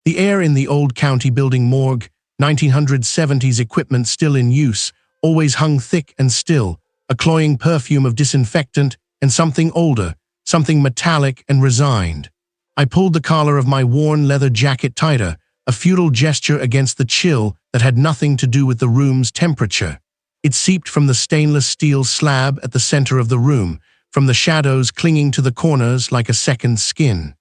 The air in the old county building morgue, 1970s equipment still in use, always hung thick and still, a cloying perfume of disinfectant and something older, something metallic and resigned. I pulled the collar of my worn leather jacket tighter, a futile gesture against the chill that had nothing to do with the room's temperature. It seeped from the stainless steel slab at the center of the room, from the shadows clinging to the corners like a second skin.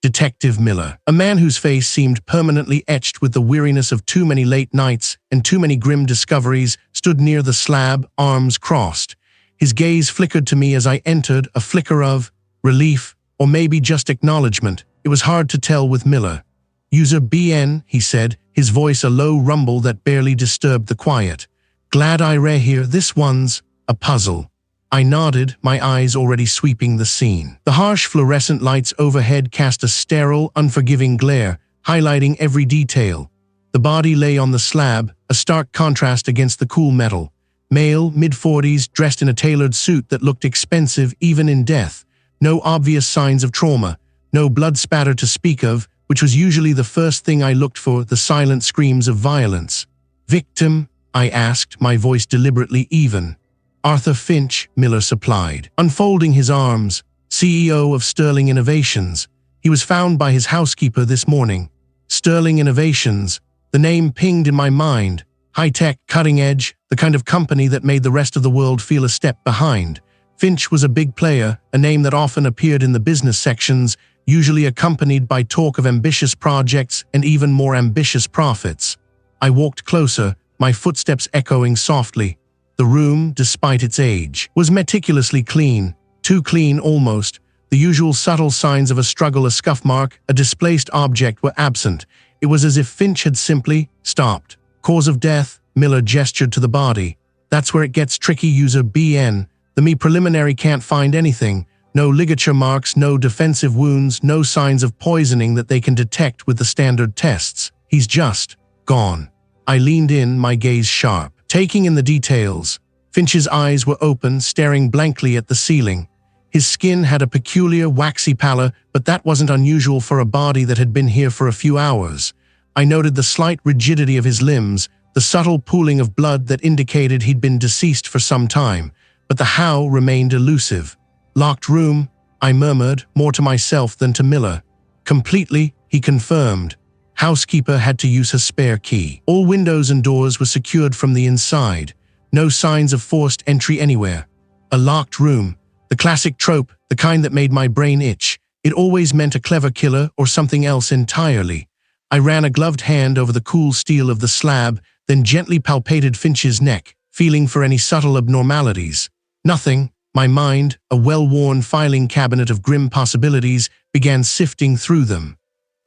Detective Miller, a man whose face seemed permanently etched with the weariness of too many late nights and too many grim discoveries, stood near the slab, arms crossed. His gaze flickered to me as I entered, a flicker of relief, or maybe just acknowledgement. It was hard to tell with Miller. "User BN," he said, his voice a low rumble that barely disturbed the quiet. "Glad I here. This one's a puzzle." I nodded, my eyes already sweeping the scene. The harsh fluorescent lights overhead cast a sterile, unforgiving glare, highlighting every detail. The body lay on the slab, a stark contrast against the cool metal. Male, mid-40s, dressed in a tailored suit that looked expensive even in death. No obvious signs of trauma, no blood spatter to speak of, which was usually the first thing I looked for, the silent screams of violence. "Victim?" I asked, my voice deliberately even. "Arthur Finch," Miller supplied, unfolding his arms, CEO of Sterling Innovations. "He was found by his housekeeper this morning." Sterling Innovations, the name pinged in my mind. High-tech, cutting-edge, the kind of company that made the rest of the world feel a step behind. Finch was a big player, a name that often appeared in the business sections, usually accompanied by talk of ambitious projects and even more ambitious profits. I walked closer, my footsteps echoing softly. The room, despite its age, was meticulously clean, too clean almost. The usual subtle signs of a struggle, a scuff mark, a displaced object were absent. It was as if Finch had simply stopped. "Cause of death," Miller gestured to the body. "That's where it gets tricky, user BN. The me preliminary can't find anything. No ligature marks, no defensive wounds, no signs of poisoning that they can detect with the standard tests. He's just gone." I leaned in, my gaze sharp, taking in the details. Finch's eyes were open, staring blankly at the ceiling. His skin had a peculiar, waxy pallor, but that wasn't unusual for a body that had been here for a few hours. I noted the slight rigidity of his limbs, the subtle pooling of blood that indicated he'd been deceased for some time, but the how remained elusive. "Locked room," I murmured, more to myself than to Miller. "Completely," he confirmed. Housekeeper had to use her spare key. All windows and doors were secured from the inside. No signs of forced entry anywhere. A locked room. The classic trope, the kind that made my brain itch. It always meant a clever killer or something else entirely. I ran a gloved hand over the cool steel of the slab, then gently palpated Finch's neck, feeling for any subtle abnormalities. Nothing. My mind, a well-worn filing cabinet of grim possibilities, began sifting through them.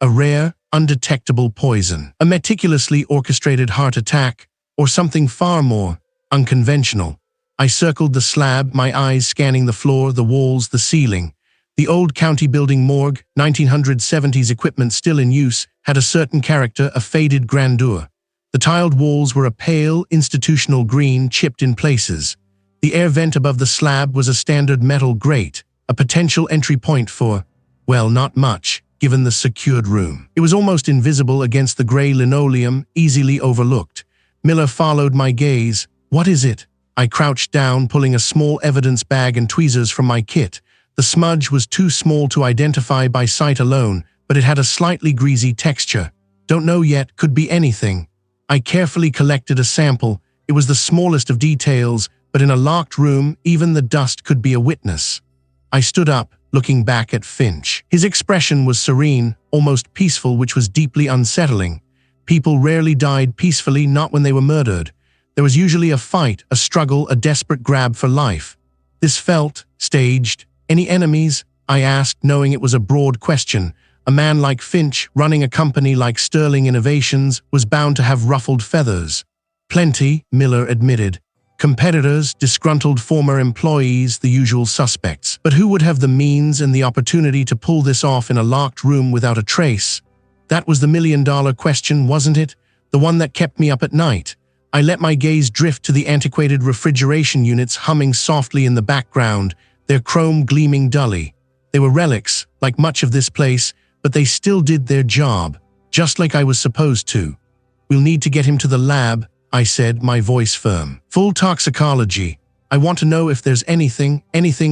A rare, undetectable poison, a meticulously orchestrated heart attack, or something far more unconventional. I circled the slab, my eyes scanning the floor, the walls, the ceiling. The old county building morgue, 1970s equipment still in use, had a certain character, a faded grandeur. The tiled walls were a pale, institutional green, chipped in places. The air vent above the slab was a standard metal grate, a potential entry point for, well, not much, given the secured room. It was almost invisible against the gray linoleum, easily overlooked. Miller followed my gaze. "What is it?" I crouched down, pulling a small evidence bag and tweezers from my kit. The smudge was too small to identify by sight alone, but it had a slightly greasy texture. "Don't know yet, could be anything." I carefully collected a sample. It was the smallest of details, but in a locked room, even the dust could be a witness. I stood up, looking back at Finch. His expression was serene, almost peaceful, which was deeply unsettling. People rarely died peacefully, not when they were murdered. There was usually a fight, a struggle, a desperate grab for life. This felt staged. "Any enemies?" I asked, knowing it was a broad question. A man like Finch, running a company like Sterling Innovations, was bound to have ruffled feathers. "Plenty," Miller admitted. "Competitors, disgruntled former employees, the usual suspects. But who would have the means and the opportunity to pull this off in a locked room without a trace? That was the million-dollar question, wasn't it? The one that kept me up at night." I let my gaze drift to the antiquated refrigeration units humming softly in the background, their chrome gleaming dully. They were relics, like much of this place, but they still did their job. just like I was supposed to. We'll need to get him to the lab, I said, my voice firm. Full toxicology. I want to know if there's anything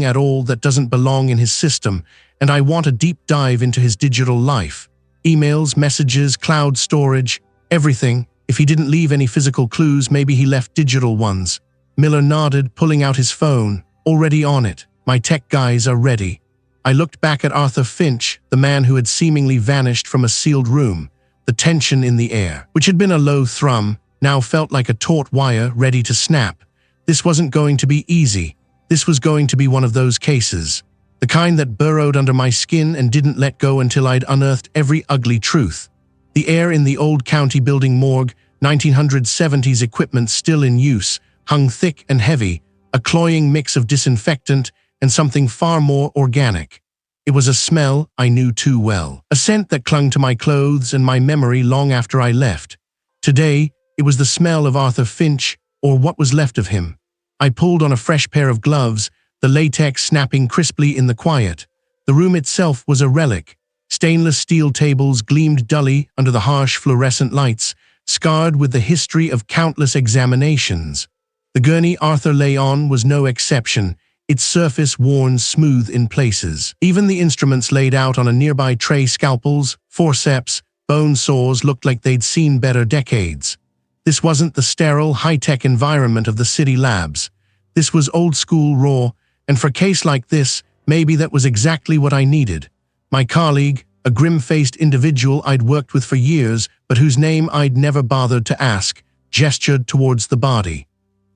at all that doesn't belong in his system, and I want a deep dive into his digital life. Emails, messages, cloud storage, everything. If he didn't leave any physical clues, maybe he left digital ones. Miller nodded, pulling out his phone. Already on it. My tech guys are ready. I looked back at Arthur Finch, the man who had seemingly vanished from a sealed room. The tension in the air, which had been a low thrum, now felt like a taut wire ready to snap. This wasn't going to be easy. This was going to be one of those cases. The kind that burrowed under my skin and didn't let go until I'd unearthed every ugly truth. The air in the old county building morgue, 1970s equipment still in use, hung thick and heavy, a cloying mix of disinfectant and something far more organic. It was a smell I knew too well, a scent that clung to my clothes and my memory long after I left. Today, it was the smell of Arthur Finch, or what was left of him. I pulled on a fresh pair of gloves, the latex snapping crisply in the quiet. The room itself was a relic. Stainless steel tables gleamed dully under the harsh fluorescent lights, scarred with the history of countless examinations. The gurney Arthur lay on was no exception, its surface worn smooth in places. Even the instruments laid out on a nearby tray, scalpels, forceps, bone saws, looked like they'd seen better decades. This wasn't the sterile, high-tech environment of the city labs. This was old-school, raw, and for a case like this, maybe that was exactly what I needed. My colleague, a grim-faced individual I'd worked with for years, but whose name I'd never bothered to ask, gestured towards the body.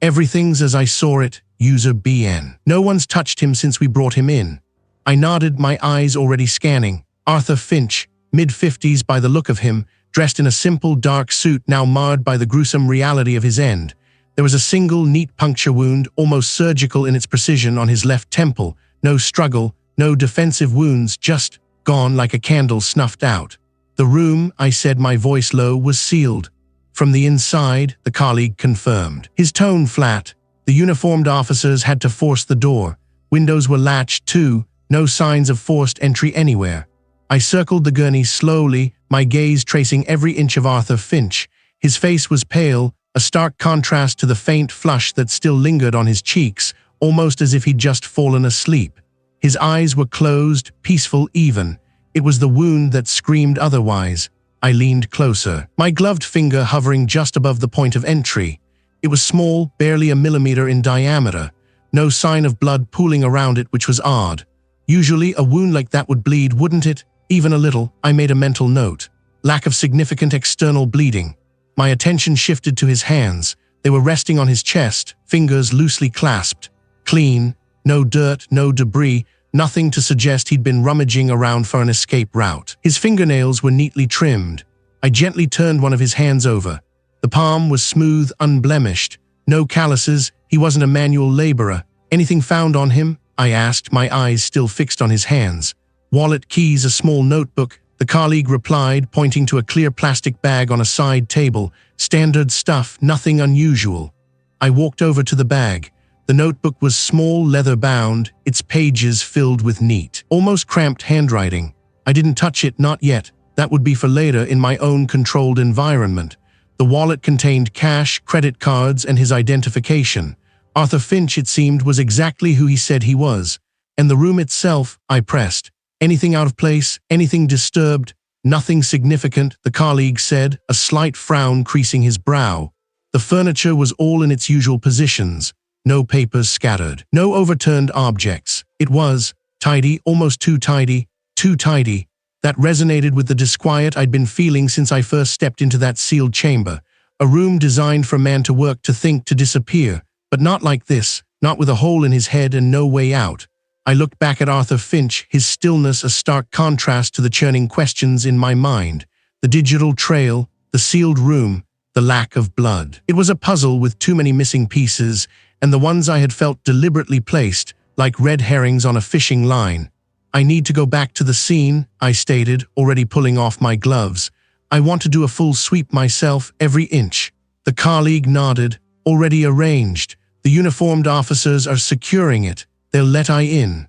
Everything's as I saw it, user BN. No one's touched him since we brought him in. I nodded, my eyes already scanning. Arthur Finch, mid-50s by the look of him, dressed in a simple dark suit now marred by the gruesome reality of his end. There was a single neat puncture wound, almost surgical in its precision, on his left temple. No struggle, no defensive wounds, just gone like a candle snuffed out. The room, I said, my voice low, was sealed. From the inside, the colleague confirmed. His tone flat. The uniformed officers had to force the door. Windows were latched too, no signs of forced entry anywhere. I circled the gurney slowly, my gaze tracing every inch of Arthur Finch. His face was pale, a stark contrast to the faint flush that still lingered on his cheeks, almost as if he'd just fallen asleep. His eyes were closed, peaceful even. It was the wound that screamed otherwise. I leaned closer, my gloved finger hovering just above the point of entry. It was small, barely a millimeter in diameter. No sign of blood pooling around it, which was odd. Usually a wound like that would bleed, wouldn't it? Even a little. I made a mental note. Lack of significant external bleeding. My attention shifted to his hands. They were resting on his chest, fingers loosely clasped. Clean, no dirt, no debris, nothing to suggest he'd been rummaging around for an escape route. His fingernails were neatly trimmed. I gently turned one of his hands over. The palm was smooth, unblemished. No calluses, he wasn't a manual laborer. Anything found on him? I asked, my eyes still fixed on his hands. Wallet, keys, a small notebook, the colleague replied, pointing to a clear plastic bag on a side table. Standard stuff, nothing unusual. I walked over to the bag. The notebook was small, leather-bound, its pages filled with neat, almost cramped handwriting. I didn't touch it, not yet. That would be for later in my own controlled environment. The wallet contained cash, credit cards, and his identification. Arthur Finch, it seemed, was exactly who he said he was. And the room itself, I pressed. Anything out of place? Anything disturbed? Nothing significant, the colleague said, a slight frown creasing his brow. The furniture was all in its usual positions. No papers scattered. No overturned objects. It was tidy, almost too tidy, too tidy. That resonated with the disquiet I'd been feeling since I first stepped into that sealed chamber. A room designed for man to work, to think, to disappear. But not like this, not with a hole in his head and no way out. I looked back at Arthur Finch, his stillness a stark contrast to the churning questions in my mind. The digital trail, the sealed room, the lack of blood. It was a puzzle with too many missing pieces, and the ones I had felt deliberately placed, like red herrings on a fishing line. I need to go back to the scene, I stated, already pulling off my gloves. I want to do a full sweep myself, every inch. The colleague nodded. Already arranged. The uniformed officers are securing it. They'll let I in.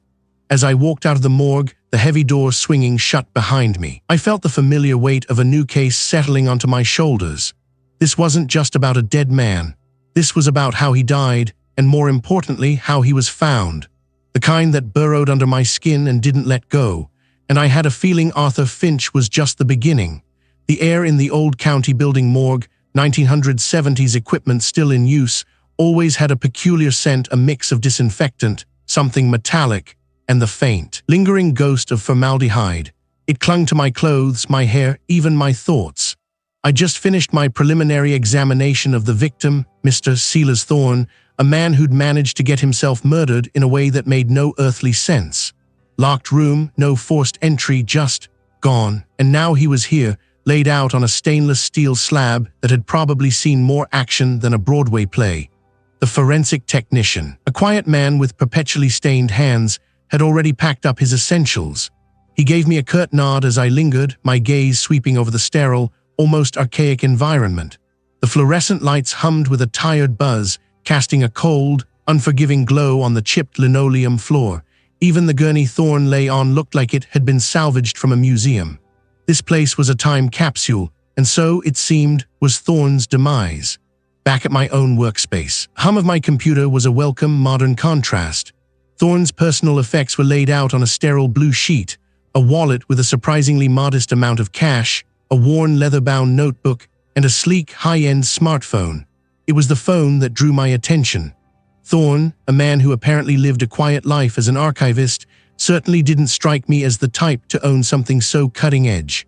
As I walked out of the morgue, the heavy door swinging shut behind me. I felt the familiar weight of a new case settling onto my shoulders. This wasn't just about a dead man. This was about how he died, and more importantly, how he was found. The kind that burrowed under my skin and didn't let go. And I had a feeling Arthur Finch was just the beginning. The air in the old county building morgue, 1970s equipment still in use, always had a peculiar scent, a mix of disinfectant, something metallic, and the faint, lingering ghost of formaldehyde. It clung to my clothes, my hair, even my thoughts. I just finished my preliminary examination of the victim, Mr. Silas Thorne, a man who'd managed to get himself murdered in a way that made no earthly sense. Locked room, no forced entry, just gone. And now he was here, laid out on a stainless steel slab that had probably seen more action than a Broadway play. The forensic technician, a quiet man with perpetually stained hands, had already packed up his essentials. He gave me a curt nod as I lingered, my gaze sweeping over the sterile, almost archaic environment. The fluorescent lights hummed with a tired buzz, casting a cold, unforgiving glow on the chipped linoleum floor. Even the gurney Thorne lay on looked like it had been salvaged from a museum. This place was a time capsule, and so, it seemed, was Thorne's demise. Back at my own workspace, hum of my computer was a welcome modern contrast. Thorne's personal effects were laid out on a sterile blue sheet, a wallet with a surprisingly modest amount of cash, a worn leather-bound notebook, and a sleek, high-end smartphone. It was the phone that drew my attention. Thorne, a man who apparently lived a quiet life as an archivist, certainly didn't strike me as the type to own something so cutting-edge.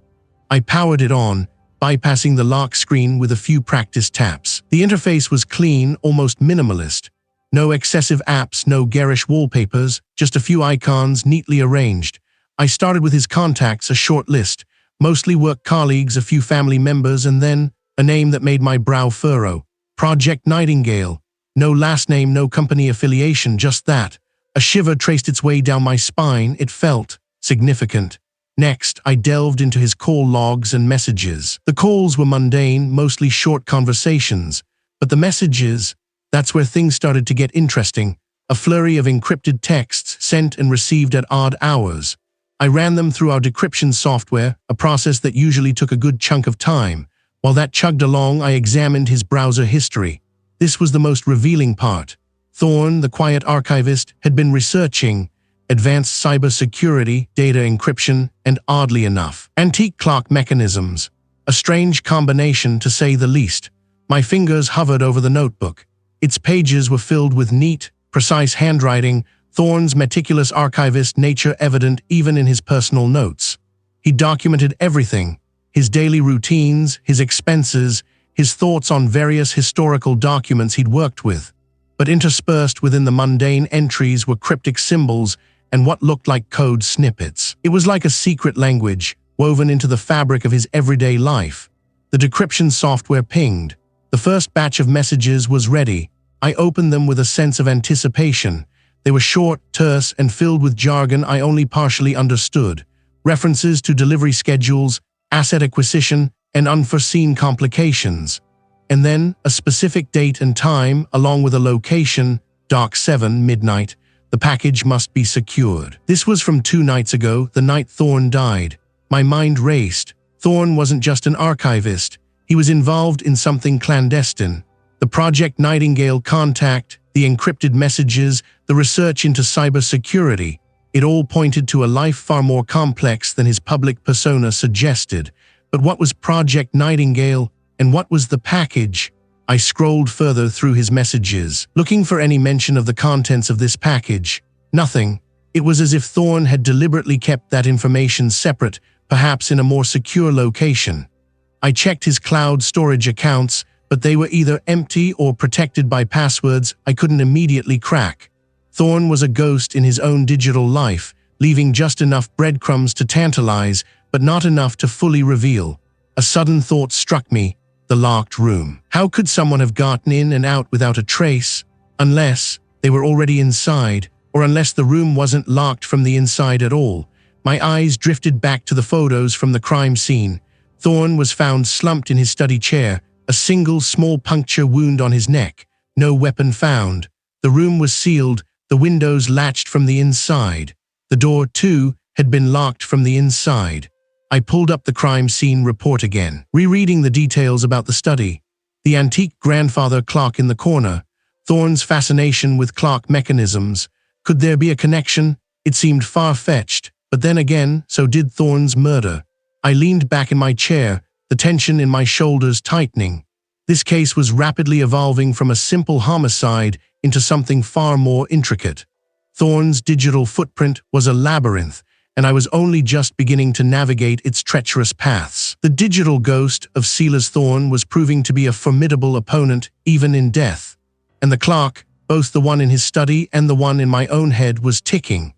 I powered it on, bypassing the lock screen with a few practice taps. The interface was clean, almost minimalist. No excessive apps, no garish wallpapers, just a few icons neatly arranged. I started with his contacts, a short list, mostly work colleagues, a few family members, and then a name that made my brow furrow. Project Nightingale. No last name, no company affiliation, just that. A shiver traced its way down my spine. It felt significant. Next, I delved into his call logs and messages. The calls were mundane, mostly short conversations. But the messages, that's where things started to get interesting. A flurry of encrypted texts sent and received at odd hours. I ran them through our decryption software, a process that usually took a good chunk of time. While that chugged along, I examined his browser history. This was the most revealing part. Thorne, the quiet archivist, had been researching advanced cybersecurity, data encryption, and oddly enough, antique clock mechanisms. A strange combination, to say the least. My fingers hovered over the notebook. Its pages were filled with neat, precise handwriting, Thorne's meticulous archivist nature evident even in his personal notes. He documented everything, his daily routines, his expenses, his thoughts on various historical documents he'd worked with. But interspersed within the mundane entries were cryptic symbols and what looked like code snippets. It was like a secret language, woven into the fabric of his everyday life. The decryption software pinged. The first batch of messages was ready. I opened them with a sense of anticipation. They were short, terse, and filled with jargon I only partially understood. References to delivery schedules, asset acquisition, and unforeseen complications. And then, a specific date and time, along with a location, dark 7 midnight. The package must be secured. This was from 2 nights ago, the night Thorne died. My mind raced. Thorne wasn't just an archivist. He was involved in something clandestine. The Project Nightingale contact, the encrypted messages, the research into cybersecurity. It all pointed to a life far more complex than his public persona suggested. But what was Project Nightingale, and what was the package? I scrolled further through his messages, looking for any mention of the contents of this package. Nothing. It was as if Thorne had deliberately kept that information separate, perhaps in a more secure location. I checked his cloud storage accounts, but they were either empty or protected by passwords I couldn't immediately crack. Thorne was a ghost in his own digital life, leaving just enough breadcrumbs to tantalize, but not enough to fully reveal. A sudden thought struck me: the locked room. How could someone have gotten in and out without a trace? Unless they were already inside, or unless the room wasn't locked from the inside at all. My eyes drifted back to the photos from the crime scene. Thorne was found slumped in his study chair, a single small puncture wound on his neck. No weapon found. The room was sealed, the windows latched from the inside. The door, too, had been locked from the inside. I pulled up the crime scene report again, rereading the details about the study. The antique grandfather clock in the corner, Thorne's fascination with clock mechanisms. Could there be a connection? It seemed far-fetched, but then again, so did Thorne's murder. I leaned back in my chair, the tension in my shoulders tightening. This case was rapidly evolving from a simple homicide into something far more intricate. Thorne's digital footprint was a labyrinth, and I was only just beginning to navigate its treacherous paths. The digital ghost of Silas Thorne was proving to be a formidable opponent, even in death. And the clock, both the one in his study and the one in my own head, was ticking.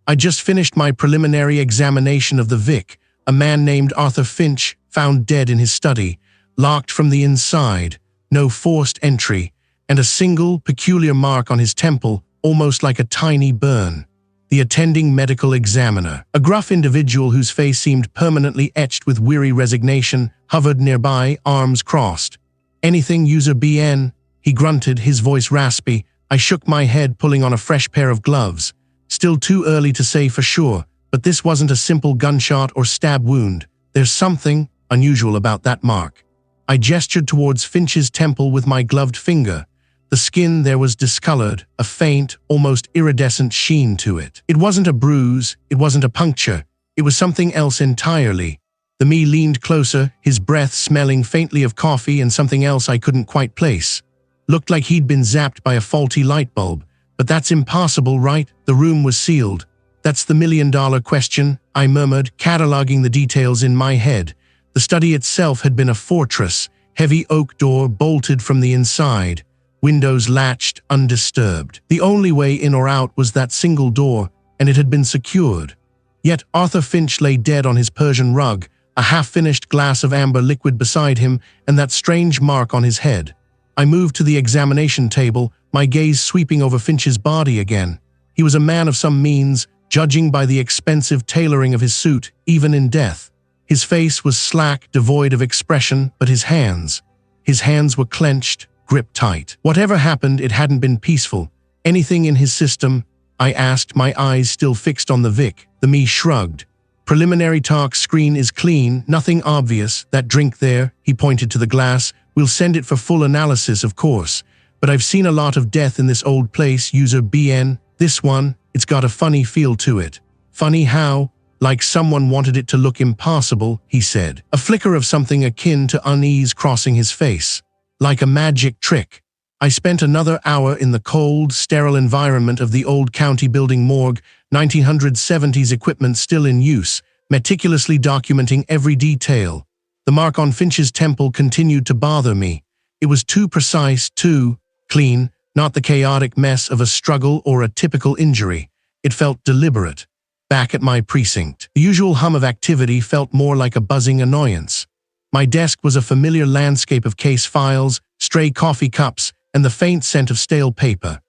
I just finished my preliminary examination of the Vic, a man named Arthur Finch, found dead in his study, locked from the inside, no forced entry, and a single, peculiar mark on his temple, almost like a tiny burn. The attending medical examiner, a gruff individual whose face seemed permanently etched with weary resignation, hovered nearby, arms crossed. "Anything, user BN?" he grunted, his voice raspy. I shook my head, pulling on a fresh pair of gloves. Still too early to say for sure, but this wasn't a simple gunshot or stab wound. There's something unusual about that mark. I gestured towards Finch's temple with my gloved finger. The skin there was discolored, a faint, almost iridescent sheen to it. It wasn't a bruise, it wasn't a puncture, it was something else entirely. The me leaned closer, his breath smelling faintly of coffee and something else I couldn't quite place. Looked like he'd been zapped by a faulty light bulb. But that's impossible, right? The room was sealed. That's the million-dollar question, I murmured, cataloging the details in my head. The study itself had been a fortress, heavy oak door bolted from the inside, windows latched, undisturbed. The only way in or out was that single door, and it had been secured. Yet Arthur Finch lay dead on his Persian rug, a half-finished glass of amber liquid beside him, and that strange mark on his head. I moved to the examination table, my gaze sweeping over Finch's body again. He was a man of some means, judging by the expensive tailoring of his suit, even in death. His face was slack, devoid of expression, but his hands were clenched, gripped tight. Whatever happened, it hadn't been peaceful. Anything in his system? I asked, my eyes still fixed on the Vic. The me shrugged. Preliminary talk screen is clean, nothing obvious. That drink there, he pointed to the glass. We'll send it for full analysis, of course. But I've seen a lot of death in this old place, user BN. This one, it's got a funny feel to it. Funny how? Like someone wanted it to look impossible, he said. A flicker of something akin to unease crossing his face. Like a magic trick. I spent another hour in the cold, sterile environment of the old county building morgue, 1970s equipment still in use, meticulously documenting every detail. The mark on Finch's temple continued to bother me. It was too precise, too clean, not the chaotic mess of a struggle or a typical injury. It felt deliberate. Back at my precinct, the usual hum of activity felt more like a buzzing annoyance. My desk was a familiar landscape of case files, stray coffee cups, and the faint scent of stale paper.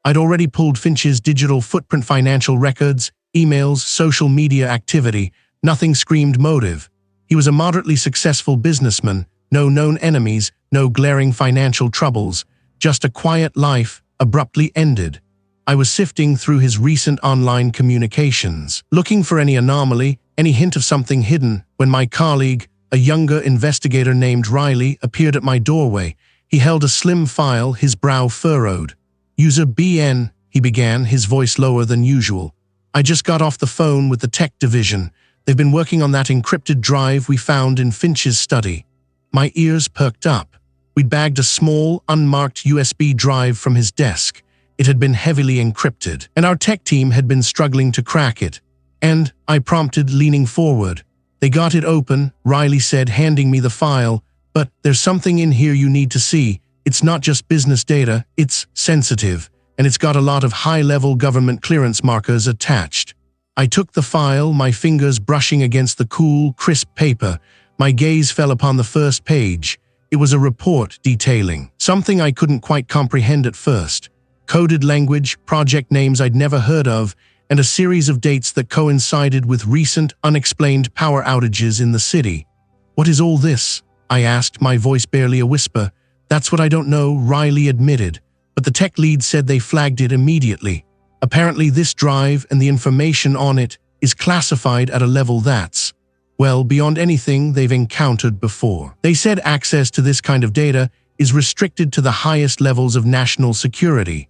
I'd already pulled Finch's digital footprint, financial records, emails, social media activity. Nothing screamed motive. He was a moderately successful businessman, no known enemies, no glaring financial troubles, just a quiet life, abruptly ended. I was sifting through his recent online communications, looking for any anomaly, any hint of something hidden, when my colleague, a younger investigator named Riley, appeared at my doorway. He held a slim file, his brow furrowed. "User BN," he began, his voice lower than usual. "I just got off the phone with the tech division. They've been working on that encrypted drive we found in Finch's study." My ears perked up. We'd bagged a small, unmarked USB drive from his desk. It had been heavily encrypted, and our tech team had been struggling to crack it. "And," I prompted, leaning forward. "They got it open," Riley said, handing me the file. "But there's something in here you need to see. It's not just business data, it's sensitive, and it's got a lot of high-level government clearance markers attached." I took the file, my fingers brushing against the cool, crisp paper. My gaze fell upon the first page. It was a report detailing something I couldn't quite comprehend at first. Coded language, project names I'd never heard of, and a series of dates that coincided with recent, unexplained power outages in the city. "What is all this?" I asked, my voice barely a whisper. "That's what I don't know," Riley admitted, but the tech lead said they flagged it immediately. Apparently this drive and the information on it, is classified at a level that's, well, beyond anything they've encountered before. They said access to this kind of data is restricted to the highest levels of national security.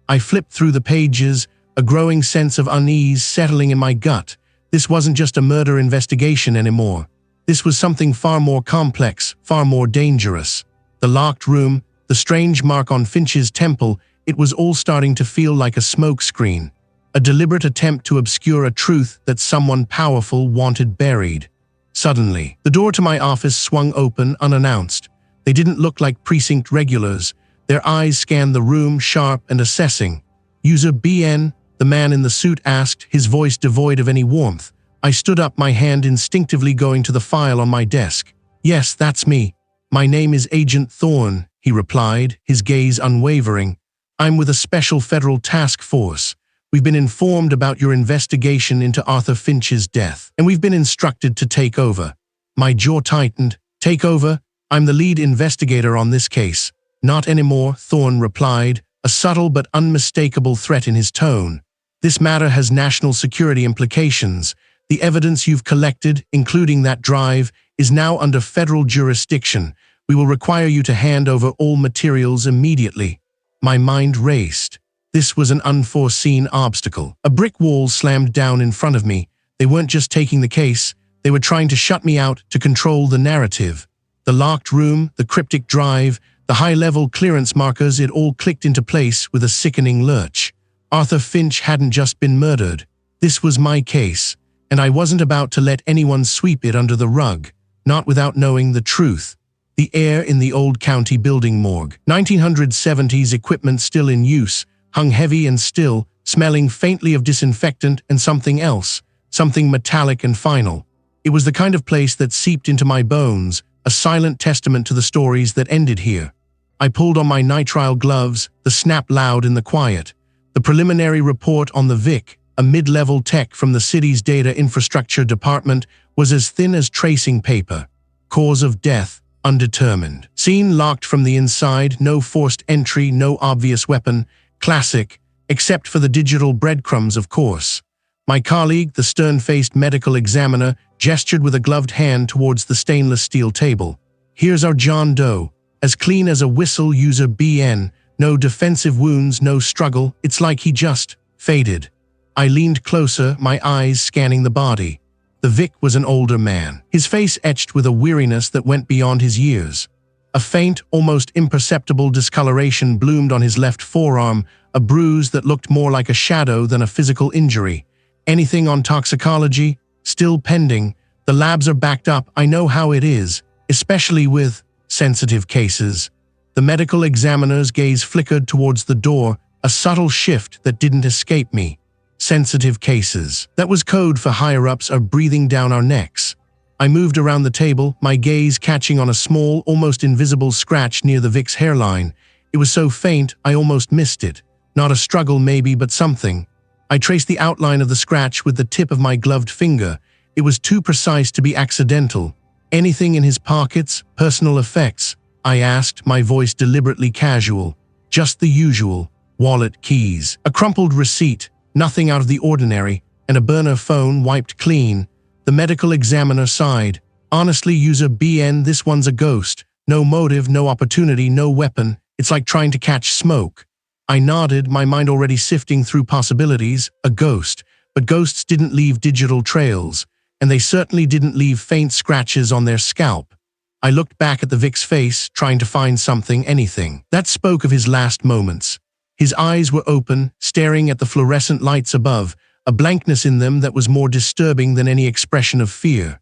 I flipped through the pages, a growing sense of unease settling in my gut. This wasn't just a murder investigation anymore. This was something far more complex, far more dangerous. The locked room, the strange mark on Finch's temple, it was all starting to feel like a smokescreen, a deliberate attempt to obscure a truth that someone powerful wanted buried. Suddenly, the door to my office swung open unannounced. They didn't look like precinct regulars. Their eyes scanned the room, sharp and assessing. "User BN?" the man in the suit asked, his voice devoid of any warmth. I stood up, my hand instinctively going to the file on my desk. "Yes, that's me. My name is Agent Thorne," he replied, his gaze unwavering. "I'm with a special federal task force. We've been informed about your investigation into Arthur Finch's death, and we've been instructed to take over." My jaw tightened. "Take over? I'm the lead investigator on this case." "Not anymore," Thorne replied, a subtle but unmistakable threat in his tone. "This matter has national security implications. The evidence you've collected, including that drive, is now under federal jurisdiction. We will require you to hand over all materials immediately." My mind raced. This was an unforeseen obstacle. A brick wall slammed down in front of me. They weren't just taking the case, they were trying to shut me out, to control the narrative. The locked room, the cryptic drive, the high-level clearance markers, it all clicked into place with a sickening lurch. Arthur Finch hadn't just been murdered. This was my case, and I wasn't about to let anyone sweep it under the rug, not without knowing the truth. The air in the old county building morgue, 1970s equipment still in use, hung heavy and still, smelling faintly of disinfectant and something else, something metallic and final. It was the kind of place that seeped into my bones, a silent testament to the stories that ended here. I pulled on my nitrile gloves, the snap loud in the quiet. The preliminary report on the Vic, a mid-level tech from the city's data infrastructure department, was as thin as tracing paper. Cause of death, undetermined. Scene locked from the inside, no forced entry, no obvious weapon. Classic, except for the digital breadcrumbs, of course. My colleague, the stern-faced medical examiner, gestured with a gloved hand towards the stainless steel table. "Here's our John Doe. As clean as a whistle, user BN. No defensive wounds, no struggle. It's like he just faded." I leaned closer, my eyes scanning the body. The Vic was an older man, his face etched with a weariness that went beyond his years. A faint, almost imperceptible discoloration bloomed on his left forearm, a bruise that looked more like a shadow than a physical injury. "Anything on toxicology?" "Still pending. The labs are backed up. I know how it is, especially with sensitive cases." The medical examiner's gaze flickered towards the door, a subtle shift that didn't escape me. Sensitive cases. That was code for higher-ups are breathing down our necks. I moved around the table, my gaze catching on a small, almost invisible scratch near the Vic's hairline. It was so faint, I almost missed it. Not a struggle maybe, but something. I traced the outline of the scratch with the tip of my gloved finger. It was too precise to be accidental. "Anything in his pockets? Personal effects?" I asked, my voice deliberately casual. "Just the usual. Wallet, keys, a crumpled receipt, nothing out of the ordinary, and a burner phone wiped clean." The medical examiner sighed. "Honestly, user BN, this one's a ghost. No motive, no opportunity, no weapon. It's like trying to catch smoke." I nodded, my mind already sifting through possibilities. A ghost. But ghosts didn't leave digital trails, and they certainly didn't leave faint scratches on their scalp. I looked back at the Vic's face, trying to find something, anything, that spoke of his last moments. His eyes were open, staring at the fluorescent lights above, a blankness in them that was more disturbing than any expression of fear.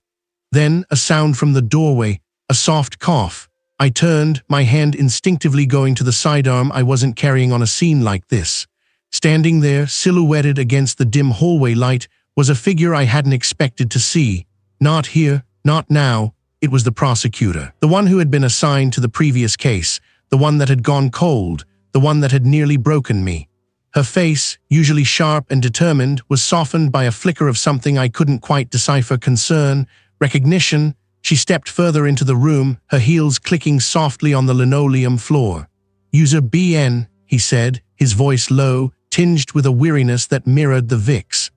Then, a sound from the doorway, a soft cough. I turned, my hand instinctively going to the sidearm I wasn't carrying on a scene like this. Standing there, silhouetted against the dim hallway light, was a figure I hadn't expected to see. Not here, not now. It was the prosecutor, the one who had been assigned to the previous case, the one that had gone cold, the one that had nearly broken me. Her face, usually sharp and determined, was softened by a flicker of something I couldn't quite decipher: concern, recognition. She stepped further into the room, her heels clicking softly on the linoleum floor. "User BN," he said, his voice low, tinged with a weariness that mirrored the Vic's.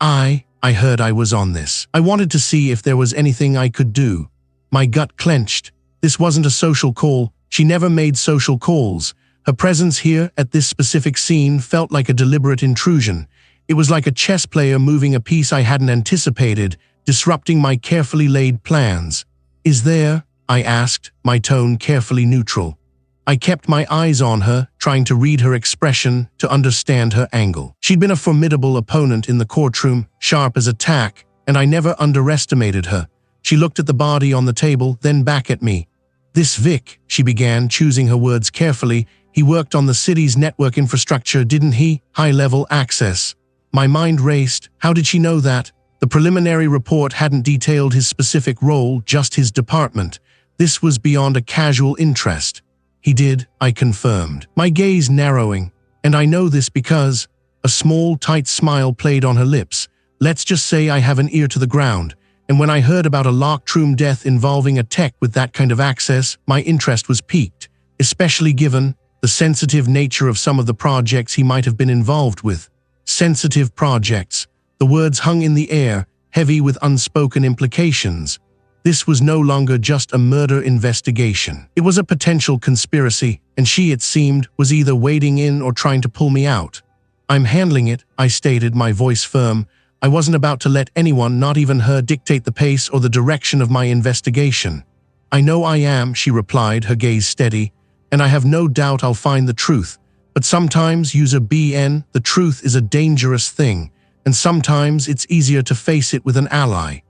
I I heard I was on this. I wanted to see if there was anything I could do. My gut clenched. This wasn't a social call. She never made social calls. Her presence here at this specific scene felt like a deliberate intrusion. It was like a chess player moving a piece I hadn't anticipated, disrupting my carefully laid plans. "Is there?" I asked, my tone carefully neutral. I kept my eyes on her, trying to read her expression, to understand her angle. She'd been a formidable opponent in the courtroom, sharp as a tack, and I never underestimated her. She looked at the body on the table, then back at me. "This Vic," she began, choosing her words carefully, "he worked on the city's network infrastructure, didn't he? High-level access." My mind raced. How did she know that? The preliminary report hadn't detailed his specific role, just his department. This was beyond a casual interest. "He did," I confirmed, my gaze narrowing. "And I know this because..." A small, tight smile played on her lips. "Let's just say I have an ear to the ground. And when I heard about a locked room death involving a tech with that kind of access, my interest was piqued, especially given the sensitive nature of some of the projects he might have been involved with." Sensitive projects. The words hung in the air, heavy with unspoken implications. This was no longer just a murder investigation. It was a potential conspiracy, and she, it seemed, was either wading in or trying to pull me out. "I'm handling it," I stated, my voice firm. I wasn't about to let anyone, not even her, dictate the pace or the direction of my investigation. "I know I am," she replied, her gaze steady, "and I have no doubt I'll find the truth. But sometimes, user BN, the truth is a dangerous thing, and sometimes it's easier to face it with an ally."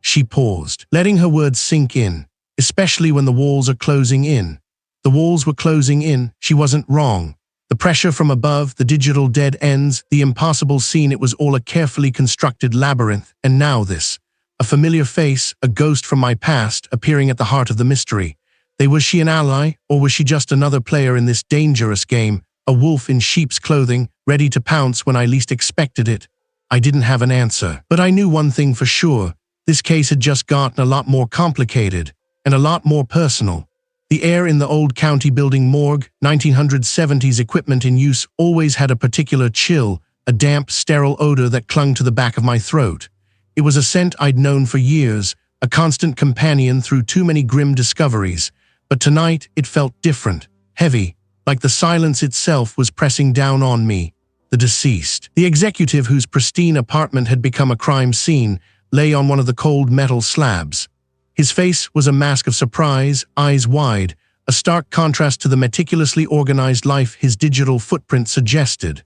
She paused, letting her words sink in, especially when the walls are closing in. The walls were closing in, she wasn't wrong. The pressure from above, the digital dead ends, the impossible scene, it was all a carefully constructed labyrinth. And now this. A familiar face, a ghost from my past, appearing at the heart of the mystery. Was she an ally, or was she just another player in this dangerous game? A wolf in sheep's clothing, ready to pounce when I least expected it. I didn't have an answer, but I knew one thing for sure. This case had just gotten a lot more complicated, and a lot more personal. The air in the old county building morgue, 1970s equipment in use, always had a particular chill, a damp, sterile odor that clung to the back of my throat. It was a scent I'd known for years, a constant companion through too many grim discoveries. But tonight, it felt different, heavy, like the silence itself was pressing down on me. The deceased, the executive whose pristine apartment had become a crime scene, lay on one of the cold metal slabs. His face was a mask of surprise, eyes wide, a stark contrast to the meticulously organized life his digital footprint suggested.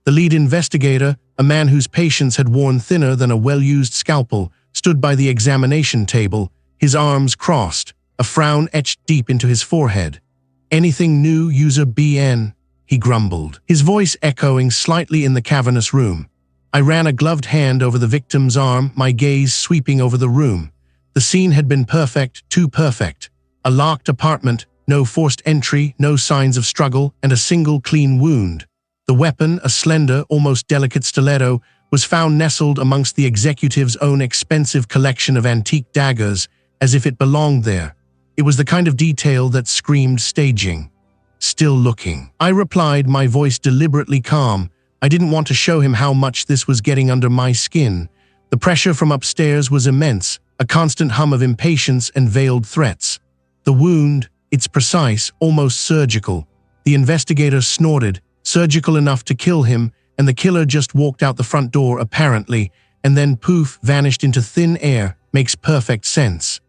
The lead investigator, a man whose patience had worn thinner than a well-used scalpel, stood by the examination table, his arms crossed, a frown etched deep into his forehead. "Anything new, user BN?" he grumbled, his voice echoing slightly in the cavernous room. I ran a gloved hand over the victim's arm, my gaze sweeping over the room. The scene had been perfect, too perfect. A locked apartment, no forced entry, no signs of struggle, and a single clean wound. The weapon, a slender, almost delicate stiletto, was found nestled amongst the executive's own expensive collection of antique daggers, as if it belonged there. It was the kind of detail that screamed staging. "Still looking," I replied, my voice deliberately calm. I didn't want to show him how much this was getting under my skin. The pressure from upstairs was immense, a constant hum of impatience and veiled threats. The wound, it's precise, almost surgical. The investigator snorted, surgical enough to kill him, and the killer just walked out the front door apparently, and then poof, vanished into thin air. Makes perfect sense.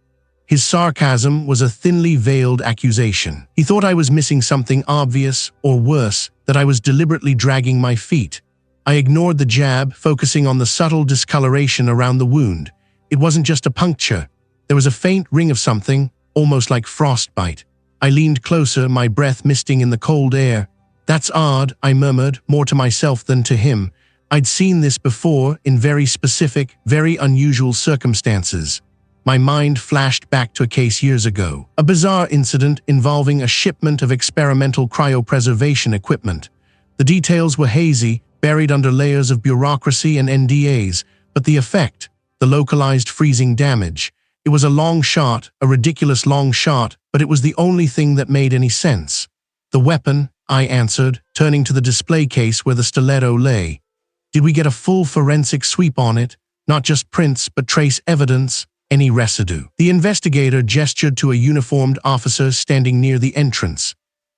His sarcasm was a thinly veiled accusation. He thought I was missing something obvious, or worse, that I was deliberately dragging my feet. I ignored the jab, focusing on the subtle discoloration around the wound. It wasn't just a puncture. There was a faint ring of something, almost like frostbite. I leaned closer, my breath misting in the cold air. "That's odd," I murmured, more to myself than to him. I'd seen this before, in very specific, very unusual circumstances. My mind flashed back to a case years ago, a bizarre incident involving a shipment of experimental cryopreservation equipment. The details were hazy, buried under layers of bureaucracy and NDAs, but the effect, the localized freezing damage, it was a long shot, a ridiculous long shot, but it was the only thing that made any sense. "The weapon," I answered, turning to the display case where the stiletto lay. "Did we get a full forensic sweep on it?" Not just prints, but trace evidence, any residue. The investigator gestured to a uniformed officer standing near the entrance.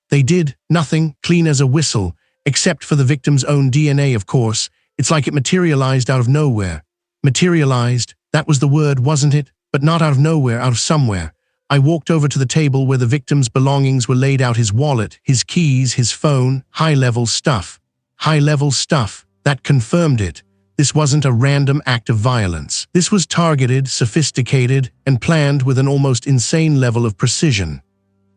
They did nothing, clean as a whistle, except for the victim's own DNA, of course. It's like it materialized out of nowhere. Materialized, that was the word, wasn't it? But not out of nowhere, out of somewhere. I walked over to the table where the victim's belongings were laid out: his wallet, his keys, his phone, high-level stuff. High-level stuff. That confirmed it. This wasn't a random act of violence. This was targeted, sophisticated, and planned with an almost insane level of precision.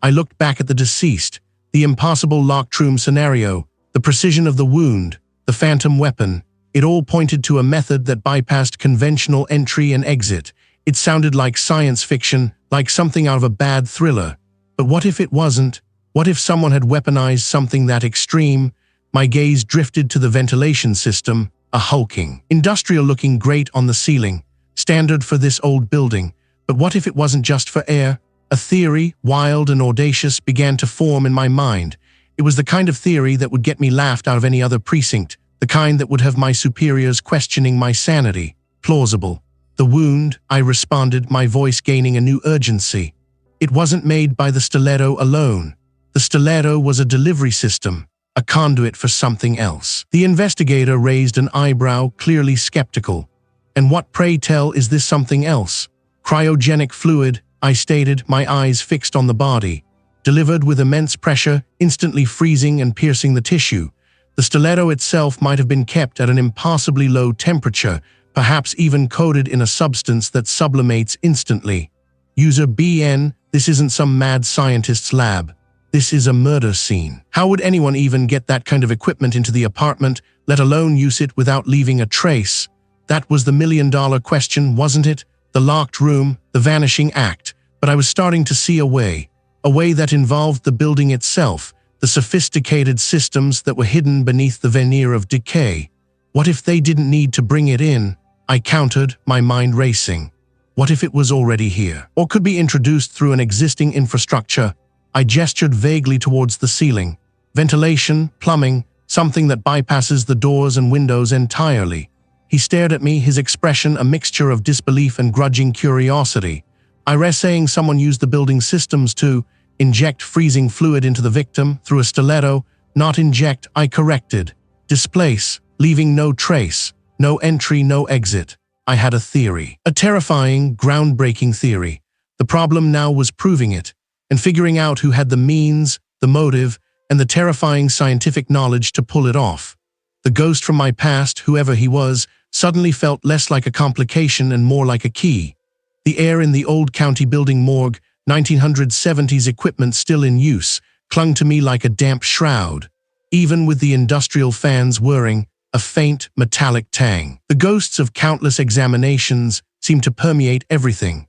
I looked back at the deceased, the impossible locked room scenario, the precision of the wound, the phantom weapon. It all pointed to a method that bypassed conventional entry and exit. It sounded like science fiction, like something out of a bad thriller. But what if it wasn't? What if someone had weaponized something that extreme? My gaze drifted to the ventilation system, a hulking, industrial-looking grate on the ceiling, standard for this old building. But what if it wasn't just for air? A theory, wild and audacious, began to form in my mind. It was the kind of theory that would get me laughed out of any other precinct, the kind that would have my superiors questioning my sanity. Plausible. The wound, I responded, my voice gaining a new urgency. It wasn't made by the stiletto alone. The stiletto was a delivery system, a conduit for something else. The investigator raised an eyebrow, clearly skeptical. And what, pray tell, is this something else? Cryogenic fluid, I stated, my eyes fixed on the body. Delivered with immense pressure, instantly freezing and piercing the tissue. The stiletto itself might have been kept at an impossibly low temperature, perhaps even coated in a substance that sublimates instantly. User BN, this isn't some mad scientist's lab. This is a murder scene. How would anyone even get that kind of equipment into the apartment, let alone use it without leaving a trace? That was the million-dollar question, wasn't it? The locked room, the vanishing act. But I was starting to see a way that involved the building itself, the sophisticated systems that were hidden beneath the veneer of decay. What if they didn't need to bring it in? I countered, my mind racing. What if it was already here, or could be introduced through an existing infrastructure? I gestured vaguely towards the ceiling. Ventilation, plumbing, something that bypasses the doors and windows entirely. He stared at me, his expression a mixture of disbelief and grudging curiosity. I was saying someone used the building systems to inject freezing fluid into the victim through a stiletto, not inject, I corrected. Displace, leaving no trace. No entry, no exit. I had a theory. A terrifying, groundbreaking theory. The problem now was proving it, and figuring out who had the means, the motive, and the terrifying scientific knowledge to pull it off. The ghost from my past, whoever he was, suddenly felt less like a complication and more like a key. The air in the old county building morgue, 1970s equipment still in use, clung to me like a damp shroud. Even with the industrial fans whirring, a faint, metallic tang. The ghosts of countless examinations seemed to permeate everything.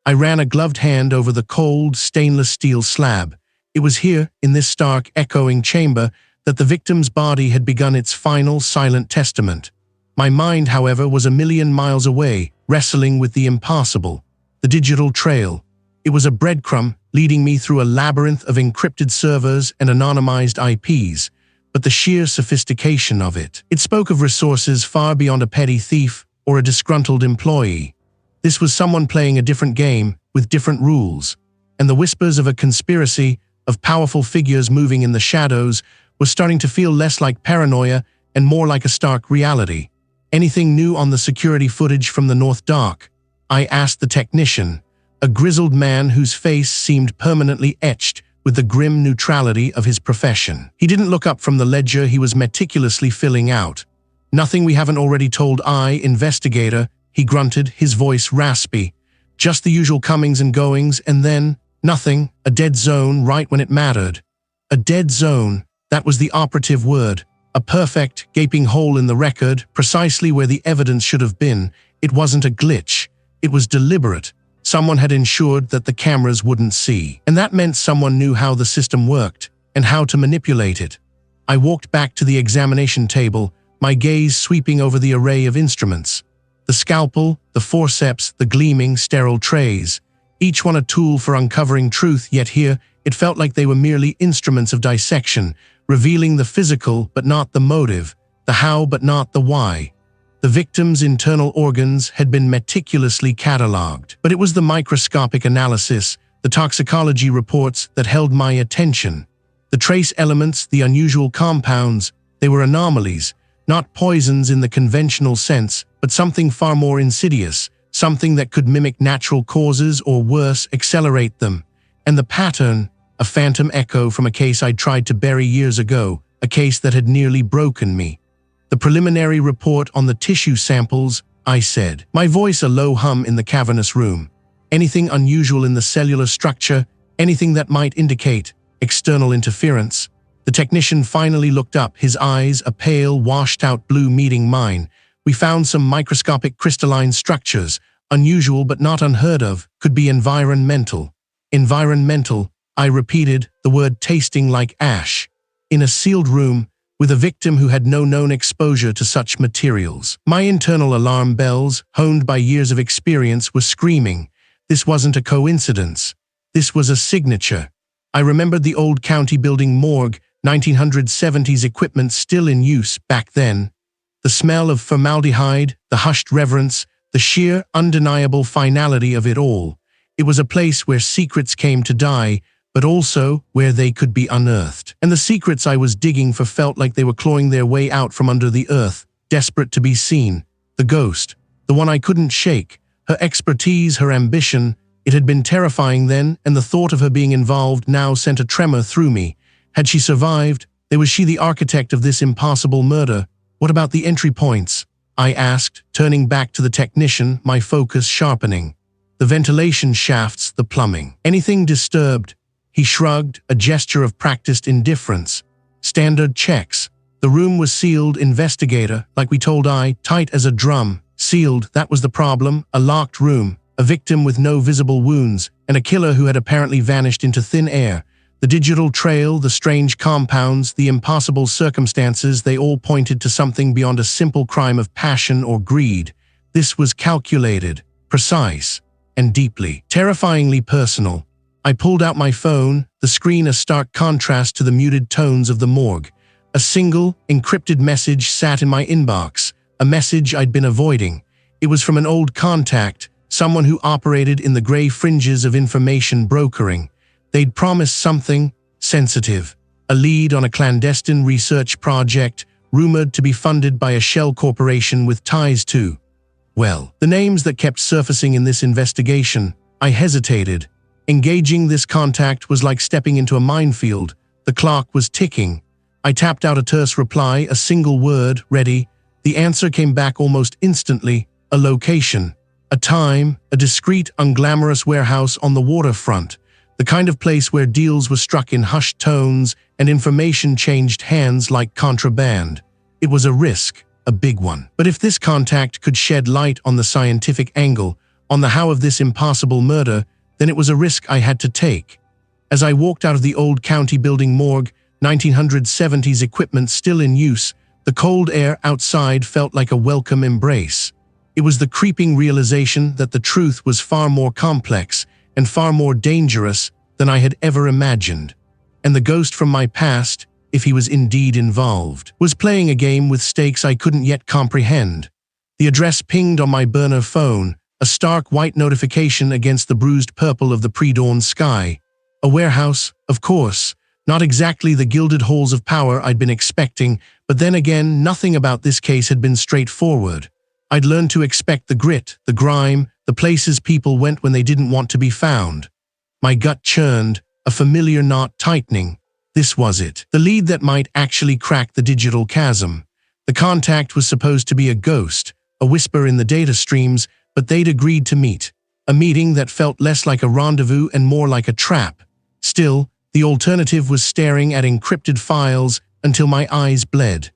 I ran a gloved hand over the cold, stainless steel slab. It was here, in this stark, echoing chamber, that the victim's body had begun its final, silent testament. My mind, however, was a million miles away, wrestling with the impossible. The digital trail. It was a breadcrumb leading me through a labyrinth of encrypted servers and anonymized IPs. But the sheer sophistication of it. It spoke of resources far beyond a petty thief or a disgruntled employee. This was someone playing a different game with different rules, and the whispers of a conspiracy, of powerful figures moving in the shadows, was starting to feel less like paranoia and more like a stark reality. Anything new on the security footage from the North Dock? I asked the technician, a grizzled man whose face seemed permanently etched with the grim neutrality of his profession. He didn't look up from the ledger he was meticulously filling out. Nothing we haven't already told, investigator, he grunted, his voice raspy. Just the usual comings and goings, and then, nothing, a dead zone right when it mattered. A dead zone, that was the operative word. A perfect, gaping hole in the record, precisely where the evidence should have been. It wasn't a glitch. It was deliberate. Someone had ensured that the cameras wouldn't see. And that meant someone knew how the system worked and how to manipulate it. I walked back to the examination table, my gaze sweeping over the array of instruments. The scalpel, the forceps, the gleaming, sterile trays. Each one a tool for uncovering truth, yet here it felt like they were merely instruments of dissection, revealing the physical but not the motive, the how but not the why. The victim's internal organs had been meticulously catalogued. But it was the microscopic analysis, the toxicology reports that held my attention. The trace elements, the unusual compounds, they were anomalies, not poisons in the conventional sense, but something far more insidious, something that could mimic natural causes or worse, accelerate them. And the pattern, a phantom echo from a case I'd tried to bury years ago, a case that had nearly broken me. The preliminary report on the tissue samples, I said, my voice a low hum in the cavernous room. Anything unusual in the cellular structure, anything that might indicate external interference. The technician finally looked up, his eyes a pale, washed-out blue meeting mine. We found some microscopic crystalline structures, unusual but not unheard of, could be environmental. Environmental, I repeated, the word tasting like ash. In a sealed room, with a victim who had no known exposure to such materials. My internal alarm bells, honed by years of experience, were screaming. This wasn't a coincidence. This was a signature. I remembered the old county building morgue, 1970s equipment still in use back then. The smell of formaldehyde, the hushed reverence, the sheer, undeniable finality of it all. It was a place where secrets came to die, but also where they could be unearthed. And the secrets I was digging for felt like they were clawing their way out from under the earth, desperate to be seen. The ghost, the one I couldn't shake, her expertise, her ambition, it had been terrifying then, and the thought of her being involved now sent a tremor through me. Had she survived? Was she the architect of this impossible murder? What about the entry points? I asked, turning back to the technician, my focus sharpening. The ventilation shafts, the plumbing. Anything disturbed? He shrugged, a gesture of practiced indifference. Standard checks. The room was sealed, investigator, like we told I, tight as a drum. Sealed, that was the problem, a locked room, a victim with no visible wounds, and a killer who had apparently vanished into thin air. The digital trail, the strange compounds, the impossible circumstances, they all pointed to something beyond a simple crime of passion or greed. This was calculated, precise, and deeply, terrifyingly personal. I pulled out my phone, the screen a stark contrast to the muted tones of the morgue. A single, encrypted message sat in my inbox, a message I'd been avoiding. It was from an old contact, someone who operated in the gray fringes of information brokering. They'd promised something sensitive, a lead on a clandestine research project, rumored to be funded by a shell corporation with ties to, well, the names that kept surfacing in this investigation. I hesitated. Engaging this contact was like stepping into a minefield. The clock was ticking. I tapped out a terse reply, a single word, ready. The answer came back almost instantly, a location, a time, a discreet, unglamorous warehouse on the waterfront, the kind of place where deals were struck in hushed tones and information changed hands like contraband. It was a risk, a big one. But if this contact could shed light on the scientific angle, on the how of this impossible murder, then it was a risk I had to take. As I walked out of the old county building morgue, 1970s equipment still in use, the cold air outside felt like a welcome embrace. It was the creeping realization that the truth was far more complex and far more dangerous than I had ever imagined. And the ghost from my past, if he was indeed involved, was playing a game with stakes I couldn't yet comprehend. The address pinged on my burner phone, a stark white notification against the bruised purple of the pre-dawn sky. A warehouse, of course, not exactly the gilded halls of power I'd been expecting, but then again, nothing about this case had been straightforward. I'd learned to expect the grit, the grime, the places people went when they didn't want to be found. My gut churned, a familiar knot tightening. This was it, the lead that might actually crack the digital chasm. The contact was supposed to be a ghost, a whisper in the data streams, but they'd agreed to meet. A meeting that felt less like a rendezvous and more like a trap. Still, the alternative was staring at encrypted files until my eyes bled.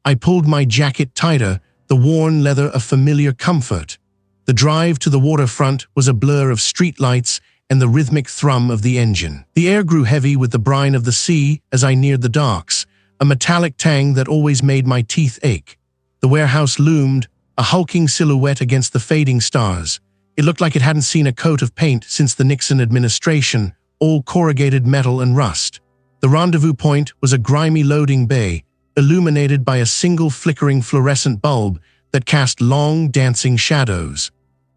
I pulled my jacket tighter, the worn leather a familiar comfort. The drive to the waterfront was a blur of streetlights and the rhythmic thrum of the engine. The air grew heavy with the brine of the sea as I neared the docks, a metallic tang that always made my teeth ache. The warehouse loomed, a hulking silhouette against the fading stars. It looked like it hadn't seen a coat of paint since the Nixon administration, all corrugated metal and rust. The rendezvous point was a grimy loading bay, illuminated by a single flickering fluorescent bulb that cast long, dancing shadows.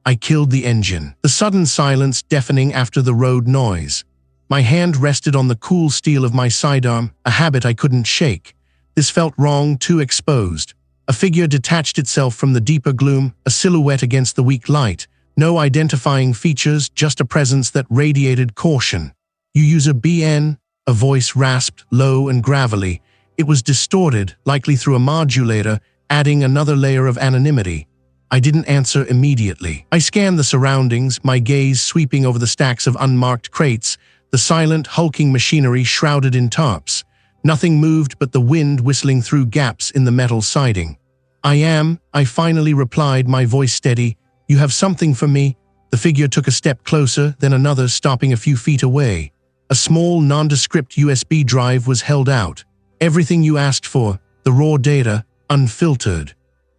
I killed the engine. The sudden silence deafening after the road noise. My hand rested on the cool steel of my sidearm, a habit I couldn't shake. This felt wrong, too exposed. A figure detached itself from the deeper gloom, a silhouette against the weak light. No identifying features, just a presence that radiated caution. "You use a BN?" A voice rasped, low and gravelly. It was distorted, likely through a modulator, adding another layer of anonymity. I didn't answer immediately. I scanned the surroundings, my gaze sweeping over the stacks of unmarked crates, the silent, hulking machinery shrouded in tarps. Nothing moved but the wind whistling through gaps in the metal siding. I finally replied, my voice steady. "You have something for me?" The figure took a step closer, then another, stopping a few feet away. A small, nondescript USB drive was held out. "Everything you asked for, the raw data, unfiltered."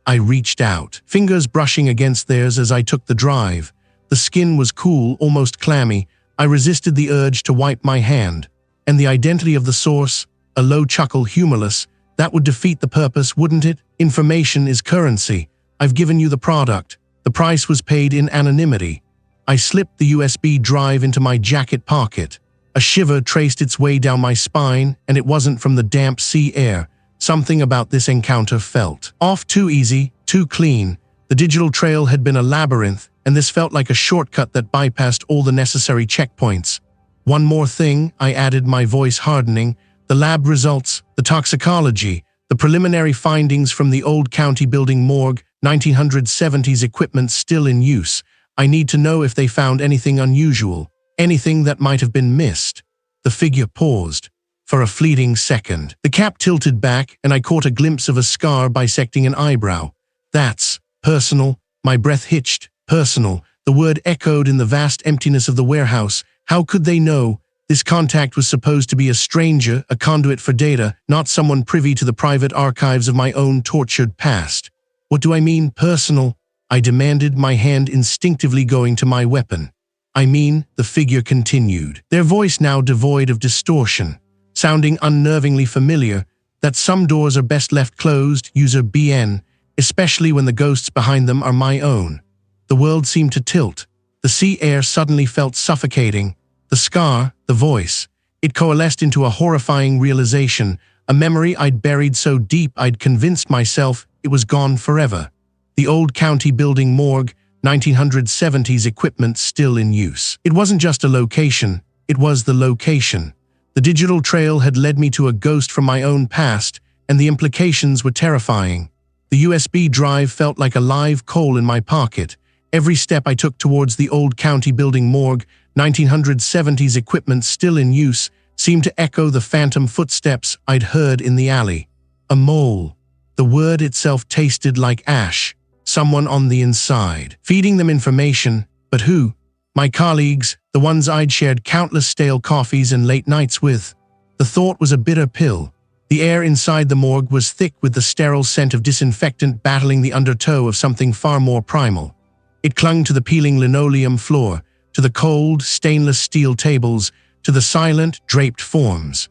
I reached out, fingers brushing against theirs as I took the drive. The skin was cool, almost clammy. I resisted the urge to wipe my hand. And the identity of the source? A low chuckle, humorless. "That would defeat the purpose, wouldn't it? Information is currency. I've given you the product. The price was paid in anonymity." I slipped the USB drive into my jacket pocket. A shiver traced its way down my spine, and it wasn't from the damp sea air. Something about this encounter felt off, too easy, too clean. The digital trail had been a labyrinth, and this felt like a shortcut that bypassed all the necessary checkpoints. "One more thing," I added, my voice hardening. "The lab results, the toxicology, the preliminary findings from the old county building morgue, 1970s equipment still in use. I need to know if they found anything unusual, anything that might have been missed." The figure paused. For a fleeting second, the cap tilted back, and I caught a glimpse of a scar bisecting an eyebrow. "That's personal." My breath hitched. Personal. The word echoed in the vast emptiness of the warehouse. How could they know? This contact was supposed to be a stranger, a conduit for data, not someone privy to the private archives of my own tortured past. "What do I mean, personal?" I demanded, my hand instinctively going to my weapon. "I mean," the figure continued, their voice now devoid of distortion, sounding unnervingly familiar, "that some doors are best left closed, user BN, especially when the ghosts behind them are my own." The world seemed to tilt. The sea air suddenly felt suffocating. The scar, the voice, it coalesced into a horrifying realization, a memory I'd buried so deep I'd convinced myself it was gone forever. The old county building morgue, 1970s equipment still in use. It wasn't just a location, it was the location. The digital trail had led me to a ghost from my own past, and the implications were terrifying. The USB drive felt like a live coal in my pocket. Every step I took towards the old county building morgue, 1970s equipment still in use, seemed to echo the phantom footsteps I'd heard in the alley. A mole. The word itself tasted like ash. Someone on the inside, feeding them information, but who? My colleagues, the ones I'd shared countless stale coffees and late nights with. The thought was a bitter pill. The air inside the morgue was thick with the sterile scent of disinfectant battling the undertow of something far more primal. It clung to the peeling linoleum floor, to the cold, stainless steel tables, to the silent, draped forms.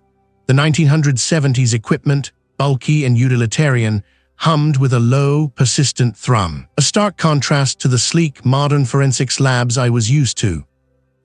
The 1970s equipment, bulky and utilitarian, hummed with a low, persistent thrum, a stark contrast to the sleek, modern forensics labs I was used to.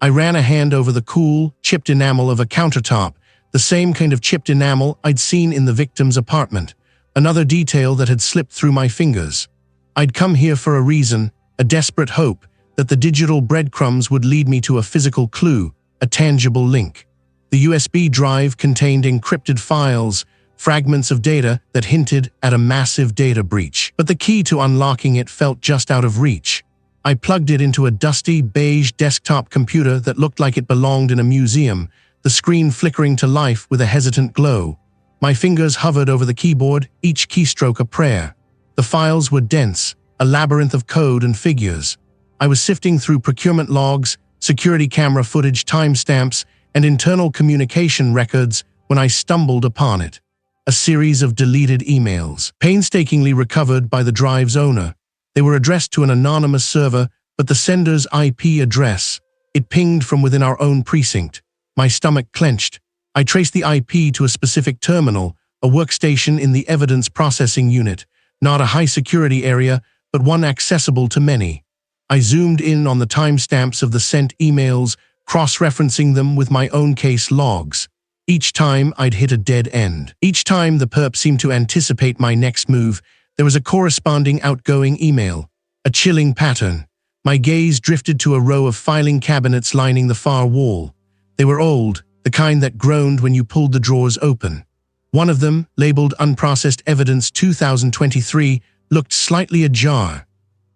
I ran a hand over the cool, chipped enamel of a countertop, the same kind of chipped enamel I'd seen in the victim's apartment, another detail that had slipped through my fingers. I'd come here for a reason, a desperate hope that the digital breadcrumbs would lead me to a physical clue, a tangible link. The USB drive contained encrypted files, fragments of data that hinted at a massive data breach. But the key to unlocking it felt just out of reach. I plugged it into a dusty, beige desktop computer that looked like it belonged in a museum, the screen flickering to life with a hesitant glow. My fingers hovered over the keyboard, each keystroke a prayer. The files were dense, a labyrinth of code and figures. I was sifting through procurement logs, security camera footage, timestamps, and internal communication records when I stumbled upon it. A series of deleted emails, painstakingly recovered by the drive's owner. They were addressed to an anonymous server, but the sender's IP address, it pinged from within our own precinct. My stomach clenched. I traced the IP to a specific terminal, a workstation in the evidence processing unit. not a high-security area, but one accessible to many. I zoomed in on the timestamps of the sent emails, cross-referencing them with my own case logs. Each time I'd hit a dead end. Each time the perp seemed to anticipate my next move, there was a corresponding outgoing email. A chilling pattern. My gaze drifted to a row of filing cabinets lining the far wall. They were old, the kind that groaned when you pulled the drawers open. One of them, labeled Unprocessed Evidence 2023, looked slightly ajar.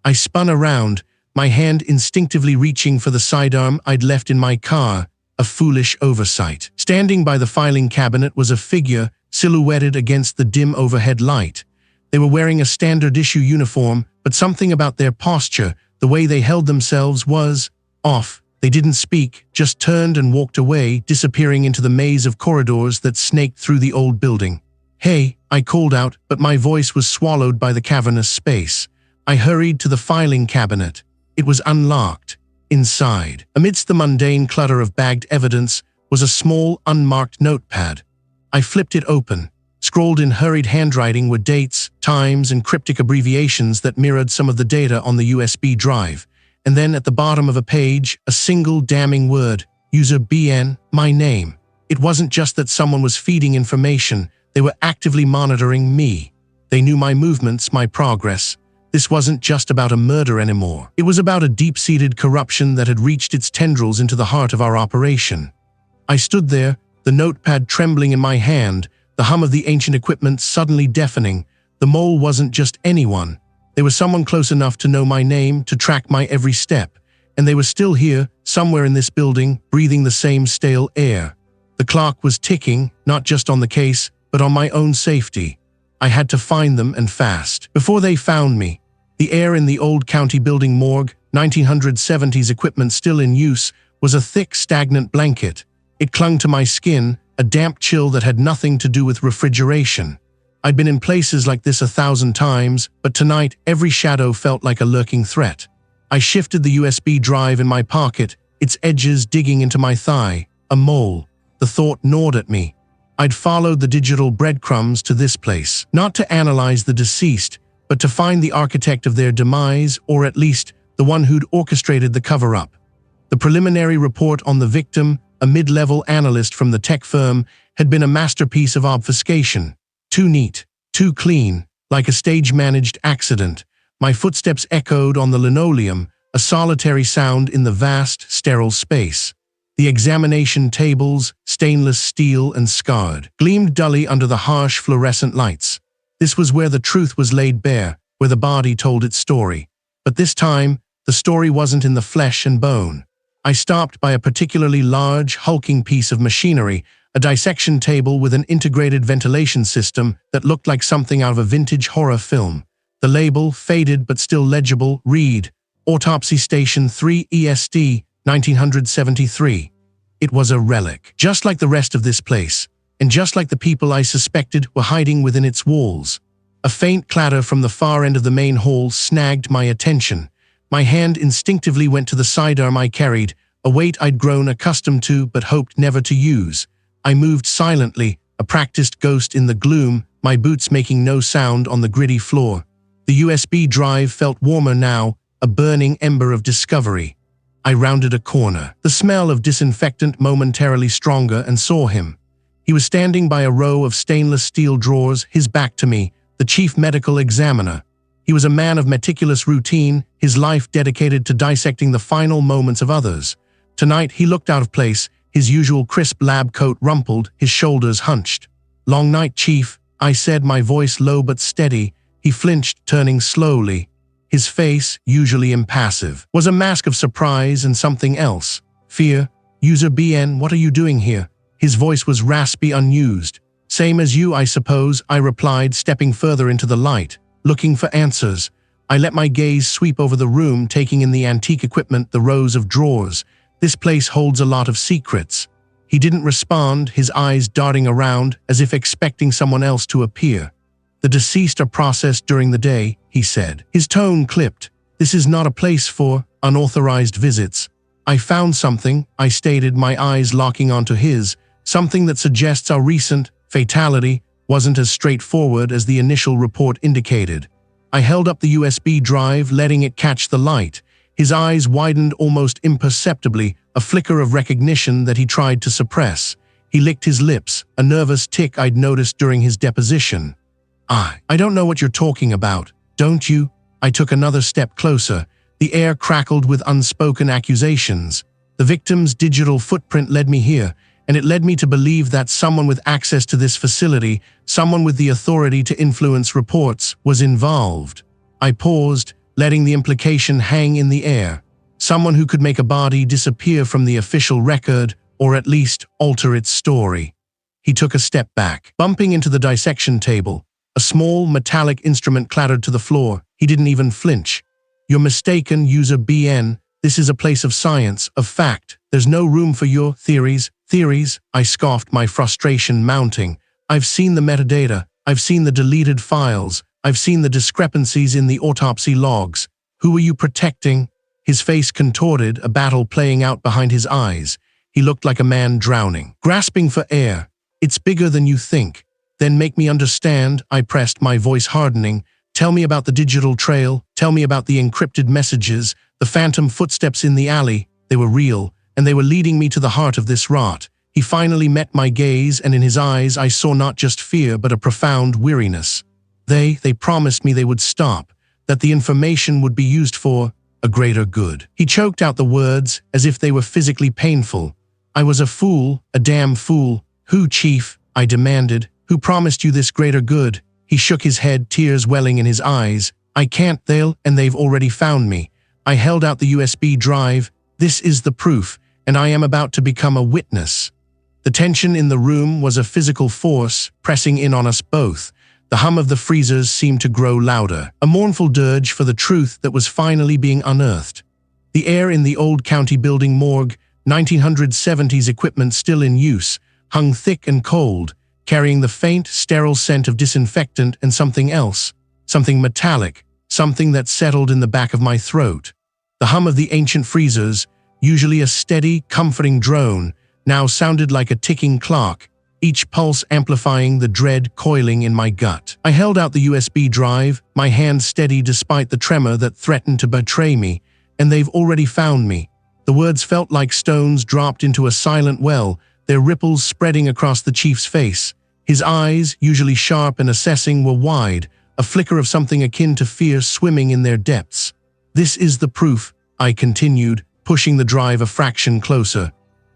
I spun around, my hand instinctively reaching for the sidearm I'd left in my car, a foolish oversight. Standing by the filing cabinet was a figure silhouetted against the dim overhead light. They were wearing a standard-issue uniform, but something about their posture, the way they held themselves, was off. They didn't speak, just turned and walked away, disappearing into the maze of corridors that snaked through the old building. "Hey," I called out, but my voice was swallowed by the cavernous space. I hurried to the filing cabinet. It was unlocked. Inside, amidst the mundane clutter of bagged evidence, was a small, unmarked notepad. I flipped it open. Scrawled in hurried handwriting were dates, times, and cryptic abbreviations that mirrored some of the data on the USB drive. And then at the bottom of a page, a single damning word, user BN, my name. It wasn't just that someone was feeding information, they were actively monitoring me. They knew my movements, my progress. This wasn't just about a murder anymore. It was about a deep-seated corruption that had reached its tendrils into the heart of our operation. I stood there, the notepad trembling in my hand, the hum of the ancient equipment suddenly deafening. The mole wasn't just anyone. They were someone close enough to know my name, to track my every step. And they were still here, somewhere in this building, breathing the same stale air. The clock was ticking, not just on the case, but on my own safety. I had to find them, and fast. Before they found me, the air in the old county building morgue, 1970s equipment still in use, was a thick, stagnant blanket. It clung to my skin, a damp chill that had nothing to do with refrigeration. I'd been in places like this 1,000 times, but tonight every shadow felt like a lurking threat. I shifted the USB drive in my pocket, its edges digging into my thigh. A mole. The thought gnawed at me. I'd followed the digital breadcrumbs to this place, not to analyze the deceased, but to find the architect of their demise, or at least the one who'd orchestrated the cover-up. The preliminary report on the victim, a mid-level analyst from the tech firm, had been a masterpiece of obfuscation. Too neat, too clean, like a stage-managed accident. My footsteps echoed on the linoleum, a solitary sound in the vast, sterile space. The examination tables, stainless steel and scarred, gleamed dully under the harsh fluorescent lights. This was where the truth was laid bare, where the body told its story. But this time, the story wasn't in the flesh and bone. I stopped by a particularly large, hulking piece of machinery, a dissection table with an integrated ventilation system that looked like something out of a vintage horror film. The label, faded but still legible, read, Autopsy Station 3 ESD, 1973. It was a relic, just like the rest of this place, and just like the people I suspected were hiding within its walls. A faint clatter from the far end of the main hall snagged my attention. My hand instinctively went to the sidearm I carried, a weight I'd grown accustomed to but hoped never to use. I moved silently, a practiced ghost in the gloom, my boots making no sound on the gritty floor. The USB drive felt warmer now, a burning ember of discovery. I rounded a corner, the smell of disinfectant momentarily stronger, and saw him. He was standing by a row of stainless steel drawers, his back to me, the chief medical examiner. He was a man of meticulous routine, his life dedicated to dissecting the final moments of others. Tonight he looked out of place, his usual crisp lab coat rumpled, his shoulders hunched. "Long night, Chief," I said, my voice low but steady. He flinched, turning slowly. His face, usually impassive, was a mask of surprise and something else. Fear. "User BN, what are you doing here?" His voice was raspy, unused. "Same as you, I suppose," I replied, stepping further into the light, looking for answers. I let my gaze sweep over the room, taking in the antique equipment, the rows of drawers. This place holds a lot of secrets. He didn't respond, his eyes darting around, as if expecting someone else to appear. "The deceased are processed during the day," he said. His tone clipped. "This is not a place for unauthorized visits." "I found something," I stated, my eyes locking onto his, "something that suggests our recent fatality wasn't as straightforward as the initial report indicated. I held up the USB drive, letting it catch the light. His eyes widened almost imperceptibly, a flicker of recognition that he tried to suppress. He licked his lips, a nervous tick I'd noticed during his deposition. I don't know what you're talking about, don't you? I took another step closer. The air crackled with unspoken accusations. The victim's digital footprint led me here, and it led me to believe that someone with access to this facility, someone with the authority to influence reports, was involved. I paused, letting the implication hang in the air. Someone who could make a body disappear from the official record, or at least alter its story. He took a step back, bumping into the dissection table. A small, metallic instrument clattered to the floor. He didn't even flinch. "You're mistaken, user BN. This is a place of science, of fact. There's no room for your theories." "Theories?" I scoffed, my frustration mounting. "I've seen the metadata. I've seen the deleted files. I've seen the discrepancies in the autopsy logs. Who are you protecting?" His face contorted, a battle playing out behind his eyes. He looked like a man drowning, grasping for air. "It's bigger than you think." "Then make me understand," I pressed, my voice hardening. "Tell me about the digital trail. Tell me about the encrypted messages, the phantom footsteps in the alley. They were real, and they were leading me to the heart of this rot." He finally met my gaze, and in his eyes I saw not just fear but a profound weariness. They promised me they would stop, that the information would be used for a greater good. He choked out the words as if they were physically painful. "I was a fool, a damn fool." "Who, Chief?" I demanded. "Who promised you this greater good?" He shook his head, tears welling in his eyes. "I can't, they've already found me." I held out the USB drive. "This is the proof, and I am about to become a witness." The tension in the room was a physical force, pressing in on us both. The hum of the freezers seemed to grow louder, a mournful dirge for the truth that was finally being unearthed. The air in the old county building morgue, 1970s equipment still in use, hung thick and cold, carrying the faint, sterile scent of disinfectant and something else, something metallic, something that settled in the back of my throat. The hum of the ancient freezers, usually a steady, comforting drone, now sounded like a ticking clock, each pulse amplifying the dread coiling in my gut. I held out the USB drive, my hand steady despite the tremor that threatened to betray me. "And they've already found me." The words felt like stones dropped into a silent well, their ripples spreading across the chief's face. His eyes, usually sharp and assessing, were wide, a flicker of something akin to fear swimming in their depths. "This is the proof," I continued, pushing the drive a fraction closer.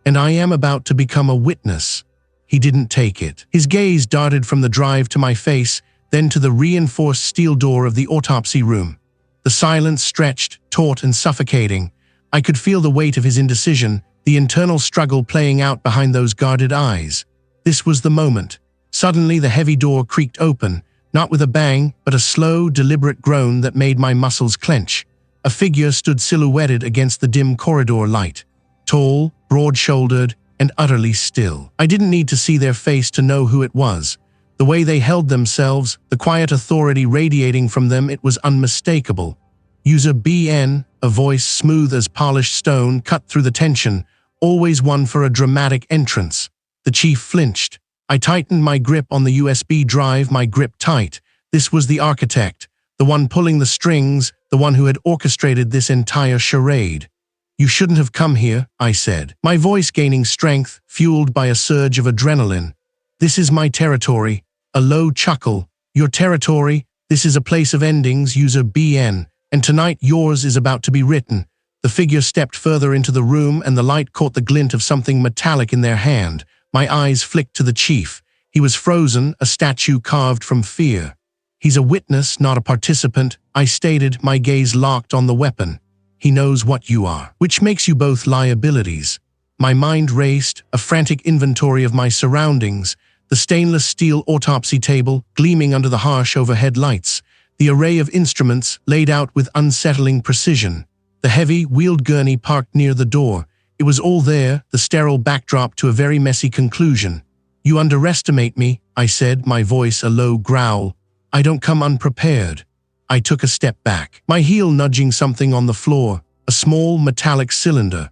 "And I am about to become a witness." He didn't take it. His gaze darted from the drive to my face, then to the reinforced steel door of the autopsy room. The silence stretched, taut and suffocating. I could feel the weight of his indecision, the internal struggle playing out behind those guarded eyes. This was the moment. Suddenly the heavy door creaked open, not with a bang, but a slow, deliberate groan that made my muscles clench. A figure stood silhouetted against the dim corridor light. Tall, broad-shouldered, and utterly still. I didn't need to see their face to know who it was. The way they held themselves, the quiet authority radiating from them, it was unmistakable. "User BN," a voice smooth as polished stone, cut through the tension, always one for a dramatic entrance. The chief flinched. I tightened my grip on the USB drive, my grip tight. This was the architect, the one pulling the strings, the one who had orchestrated this entire charade. "You shouldn't have come here," I said, my voice gaining strength, fueled by a surge of adrenaline. "This is my territory." A low chuckle. "Your territory? This is a place of endings, user BN, and tonight yours is about to be written." The figure stepped further into the room, and the light caught the glint of something metallic in their hand. My eyes flicked to the chief. He was frozen, a statue carved from fear. "He's a witness, not a participant," I stated, my gaze locked on the weapon. "He knows what you are, which makes you both liabilities." My mind raced, a frantic inventory of my surroundings, the stainless steel autopsy table gleaming under the harsh overhead lights, the array of instruments laid out with unsettling precision, the heavy, wheeled gurney parked near the door. It was all there, the sterile backdrop to a very messy conclusion. "You underestimate me," I said, my voice a low growl. "I don't come unprepared." I took a step back, my heel nudging something on the floor, a small metallic cylinder.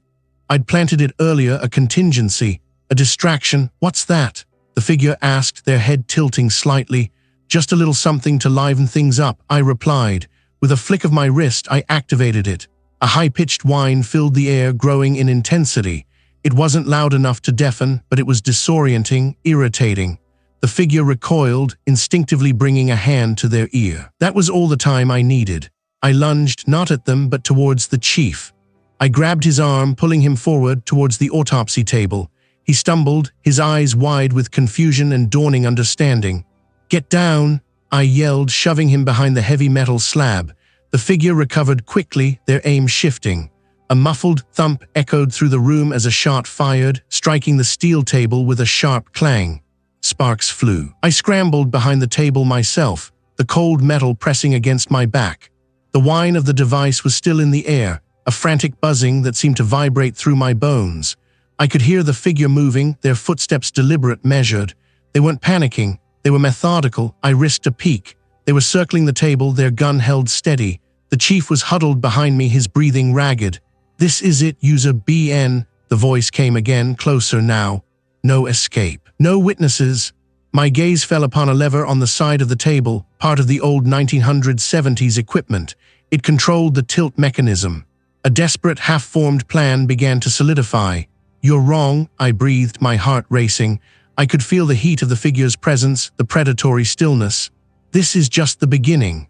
I'd planted it earlier, a contingency, a distraction. "What's that?" The the figure asked, their head tilting slightly. Just a little something to liven things up, I replied. With a flick of my wrist, I activated it. A high-pitched whine filled the air, growing in intensity. It wasn't loud enough to deafen, but it was disorienting, irritating. The figure recoiled, instinctively bringing a hand to their ear. That was all the time I needed. I lunged, not at them, but towards the chief. I grabbed his arm, pulling him forward towards the autopsy table. He stumbled, his eyes wide with confusion and dawning understanding. "Get down!" I yelled, shoving him behind the heavy metal slab. The figure recovered quickly, their aim shifting. A muffled thump echoed through the room as a shot fired, striking the steel table with a sharp clang. Sparks flew. I scrambled behind the table myself, the cold metal pressing against my back. The whine of the device was still in the air, a frantic buzzing that seemed to vibrate through my bones. I could hear the figure moving, their footsteps deliberate, measured. They weren't panicking, they were methodical. I risked a peek. They were circling the table, their gun held steady. The chief was huddled behind me, his breathing ragged. "This is it, user BN," the voice came again, closer now. No escape. No witnesses. My gaze fell upon a lever on the side of the table, part of the old 1970s equipment. It controlled the tilt mechanism. A desperate, half-formed plan began to solidify. "You're wrong," I breathed, my heart racing. I could feel the heat of the figure's presence, the predatory stillness. "This is just the beginning."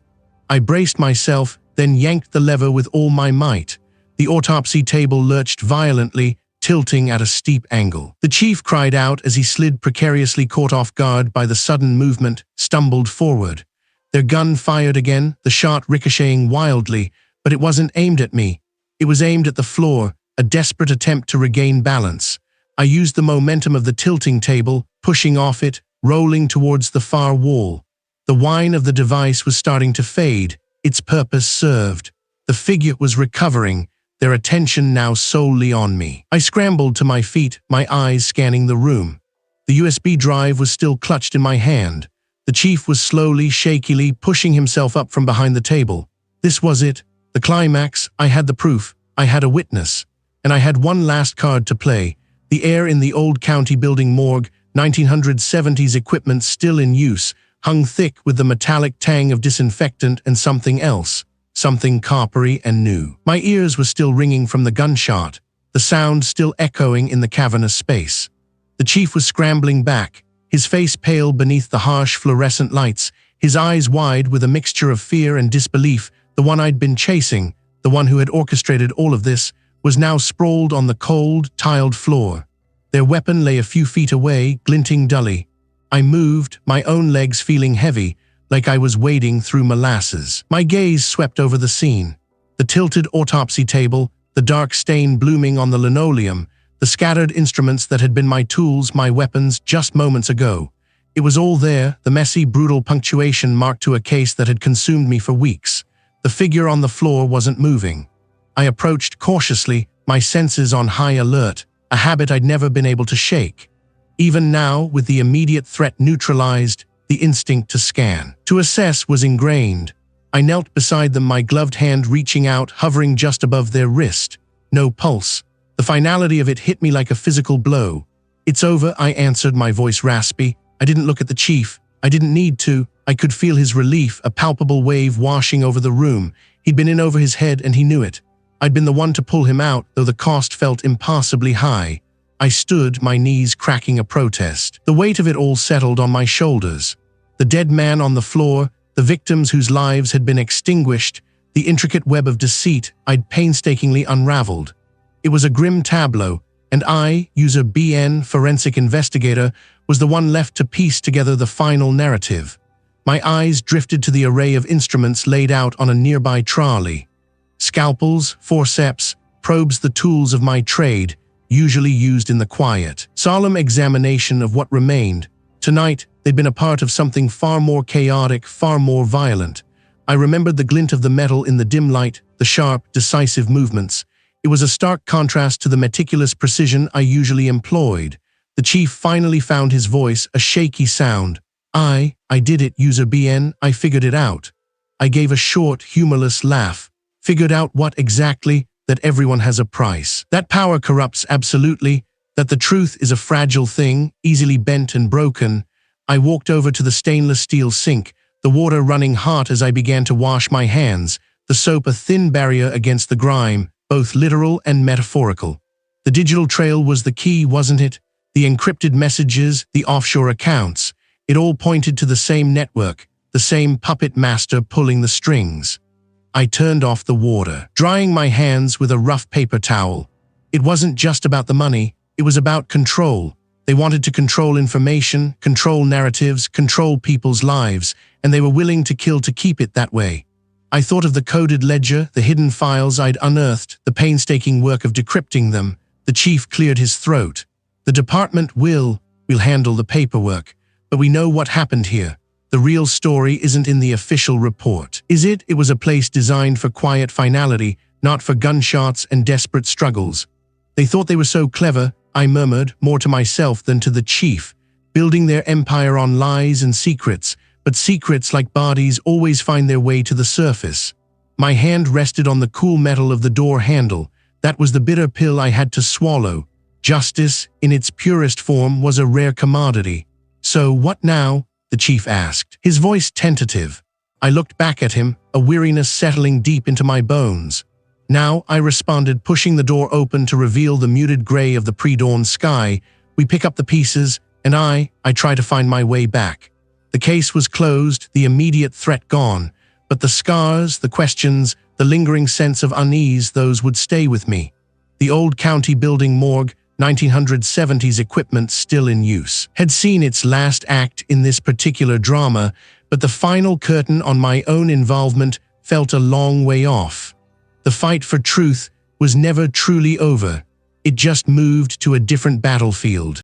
I braced myself, then yanked the lever with all my might. The autopsy table lurched violently, tilting at a steep angle. The chief cried out as he slid, precariously caught off guard by the sudden movement, stumbled forward. Their gun fired again, the shot ricocheting wildly, but it wasn't aimed at me. It was aimed at the floor, a desperate attempt to regain balance. I used the momentum of the tilting table, pushing off it, rolling towards the far wall. The whine of the device was starting to fade, its purpose served. The figure was recovering, their attention now solely on me. I scrambled to my feet, my eyes scanning the room. The USB drive was still clutched in my hand. The chief was slowly, shakily pushing himself up from behind the table. This was it, the climax. I had the proof, I had a witness. And I had one last card to play. The air in the old county building morgue, 1970s equipment still in use, hung thick with the metallic tang of disinfectant and something else. Something coppery and new. My ears were still ringing from the gunshot, the sound still echoing in the cavernous space. The chief was scrambling back, his face pale beneath the harsh fluorescent lights, his eyes wide with a mixture of fear and disbelief. The one I'd been chasing, the one who had orchestrated all of this, was now sprawled on the cold, tiled floor. Their weapon lay a few feet away, glinting dully. I moved, my own legs feeling heavy, like I was wading through molasses. My gaze swept over the scene. The tilted autopsy table, the dark stain blooming on the linoleum, the scattered instruments that had been my tools, my weapons, just moments ago. It was all there, the messy, brutal punctuation marked to a case that had consumed me for weeks. The figure on the floor wasn't moving. I approached cautiously, my senses on high alert, a habit I'd never been able to shake. Even now, with the immediate threat neutralized, the instinct to scan, to assess was ingrained. I knelt beside them, my gloved hand reaching out, hovering just above their wrist. No pulse. The finality of it hit me like a physical blow. "It's over," I answered, my voice raspy. I didn't look at the chief. I didn't need to. I could feel his relief, a palpable wave washing over the room. He'd been in over his head and he knew it. I'd been the one to pull him out, though the cost felt impossibly high. I stood, my knees cracking a protest. The weight of it all settled on my shoulders. The dead man on the floor, the victims whose lives had been extinguished, the intricate web of deceit I'd painstakingly unraveled. It was a grim tableau, and I, user BN, forensic investigator, was the one left to piece together the final narrative. My eyes drifted to the array of instruments laid out on a nearby trolley. Scalpels, forceps, probes, the tools of my trade, usually used in the quiet, solemn examination of what remained. Tonight, they'd been a part of something far more chaotic, far more violent. I remembered the glint of the metal in the dim light, the sharp, decisive movements. It was a stark contrast to the meticulous precision I usually employed. The chief finally found his voice, a shaky sound. I did it, user BN, I figured it out. I gave a short, humorless laugh. Figured out what exactly? That everyone has a price. That power corrupts, absolutely. that the truth is a fragile thing, easily bent and broken. I walked over to the stainless steel sink, the water running hot as I began to wash my hands, the soap a thin barrier against the grime, both literal and metaphorical. The digital trail was the key, wasn't it? The encrypted messages, the offshore accounts. It all pointed to the same network, the same puppet master pulling the strings. I turned off the water, drying my hands with a rough paper towel. It wasn't just about the money, it was about control. They wanted to control information, control narratives, control people's lives, and they were willing to kill to keep it that way. I thought of the coded ledger, the hidden files I'd unearthed, the painstaking work of decrypting them. The chief cleared his throat. The department we'll handle the paperwork, but we know what happened here. The real story isn't in the official report, is it? It was a place designed for quiet finality, not for gunshots and desperate struggles. They thought they were so clever, I murmured, more to myself than to the chief, building their empire on lies and secrets, but secrets like bodies always find their way to the surface. My hand rested on the cool metal of the door handle. That was the bitter pill I had to swallow. Justice, in its purest form, was a rare commodity. So what now? The chief asked, his voice tentative. I looked back at him, a weariness settling deep into my bones. Now, I responded, pushing the door open to reveal the muted gray of the pre-dawn sky. We pick up the pieces, and I try to find my way back. The case was closed, the immediate threat gone, but the scars, the questions, the lingering sense of unease, those would stay with me. The old county building morgue, 1970s equipment still in use, had seen its last act in this particular drama, but the final curtain on my own involvement felt a long way off. The fight for truth was never truly over. It just moved to a different battlefield.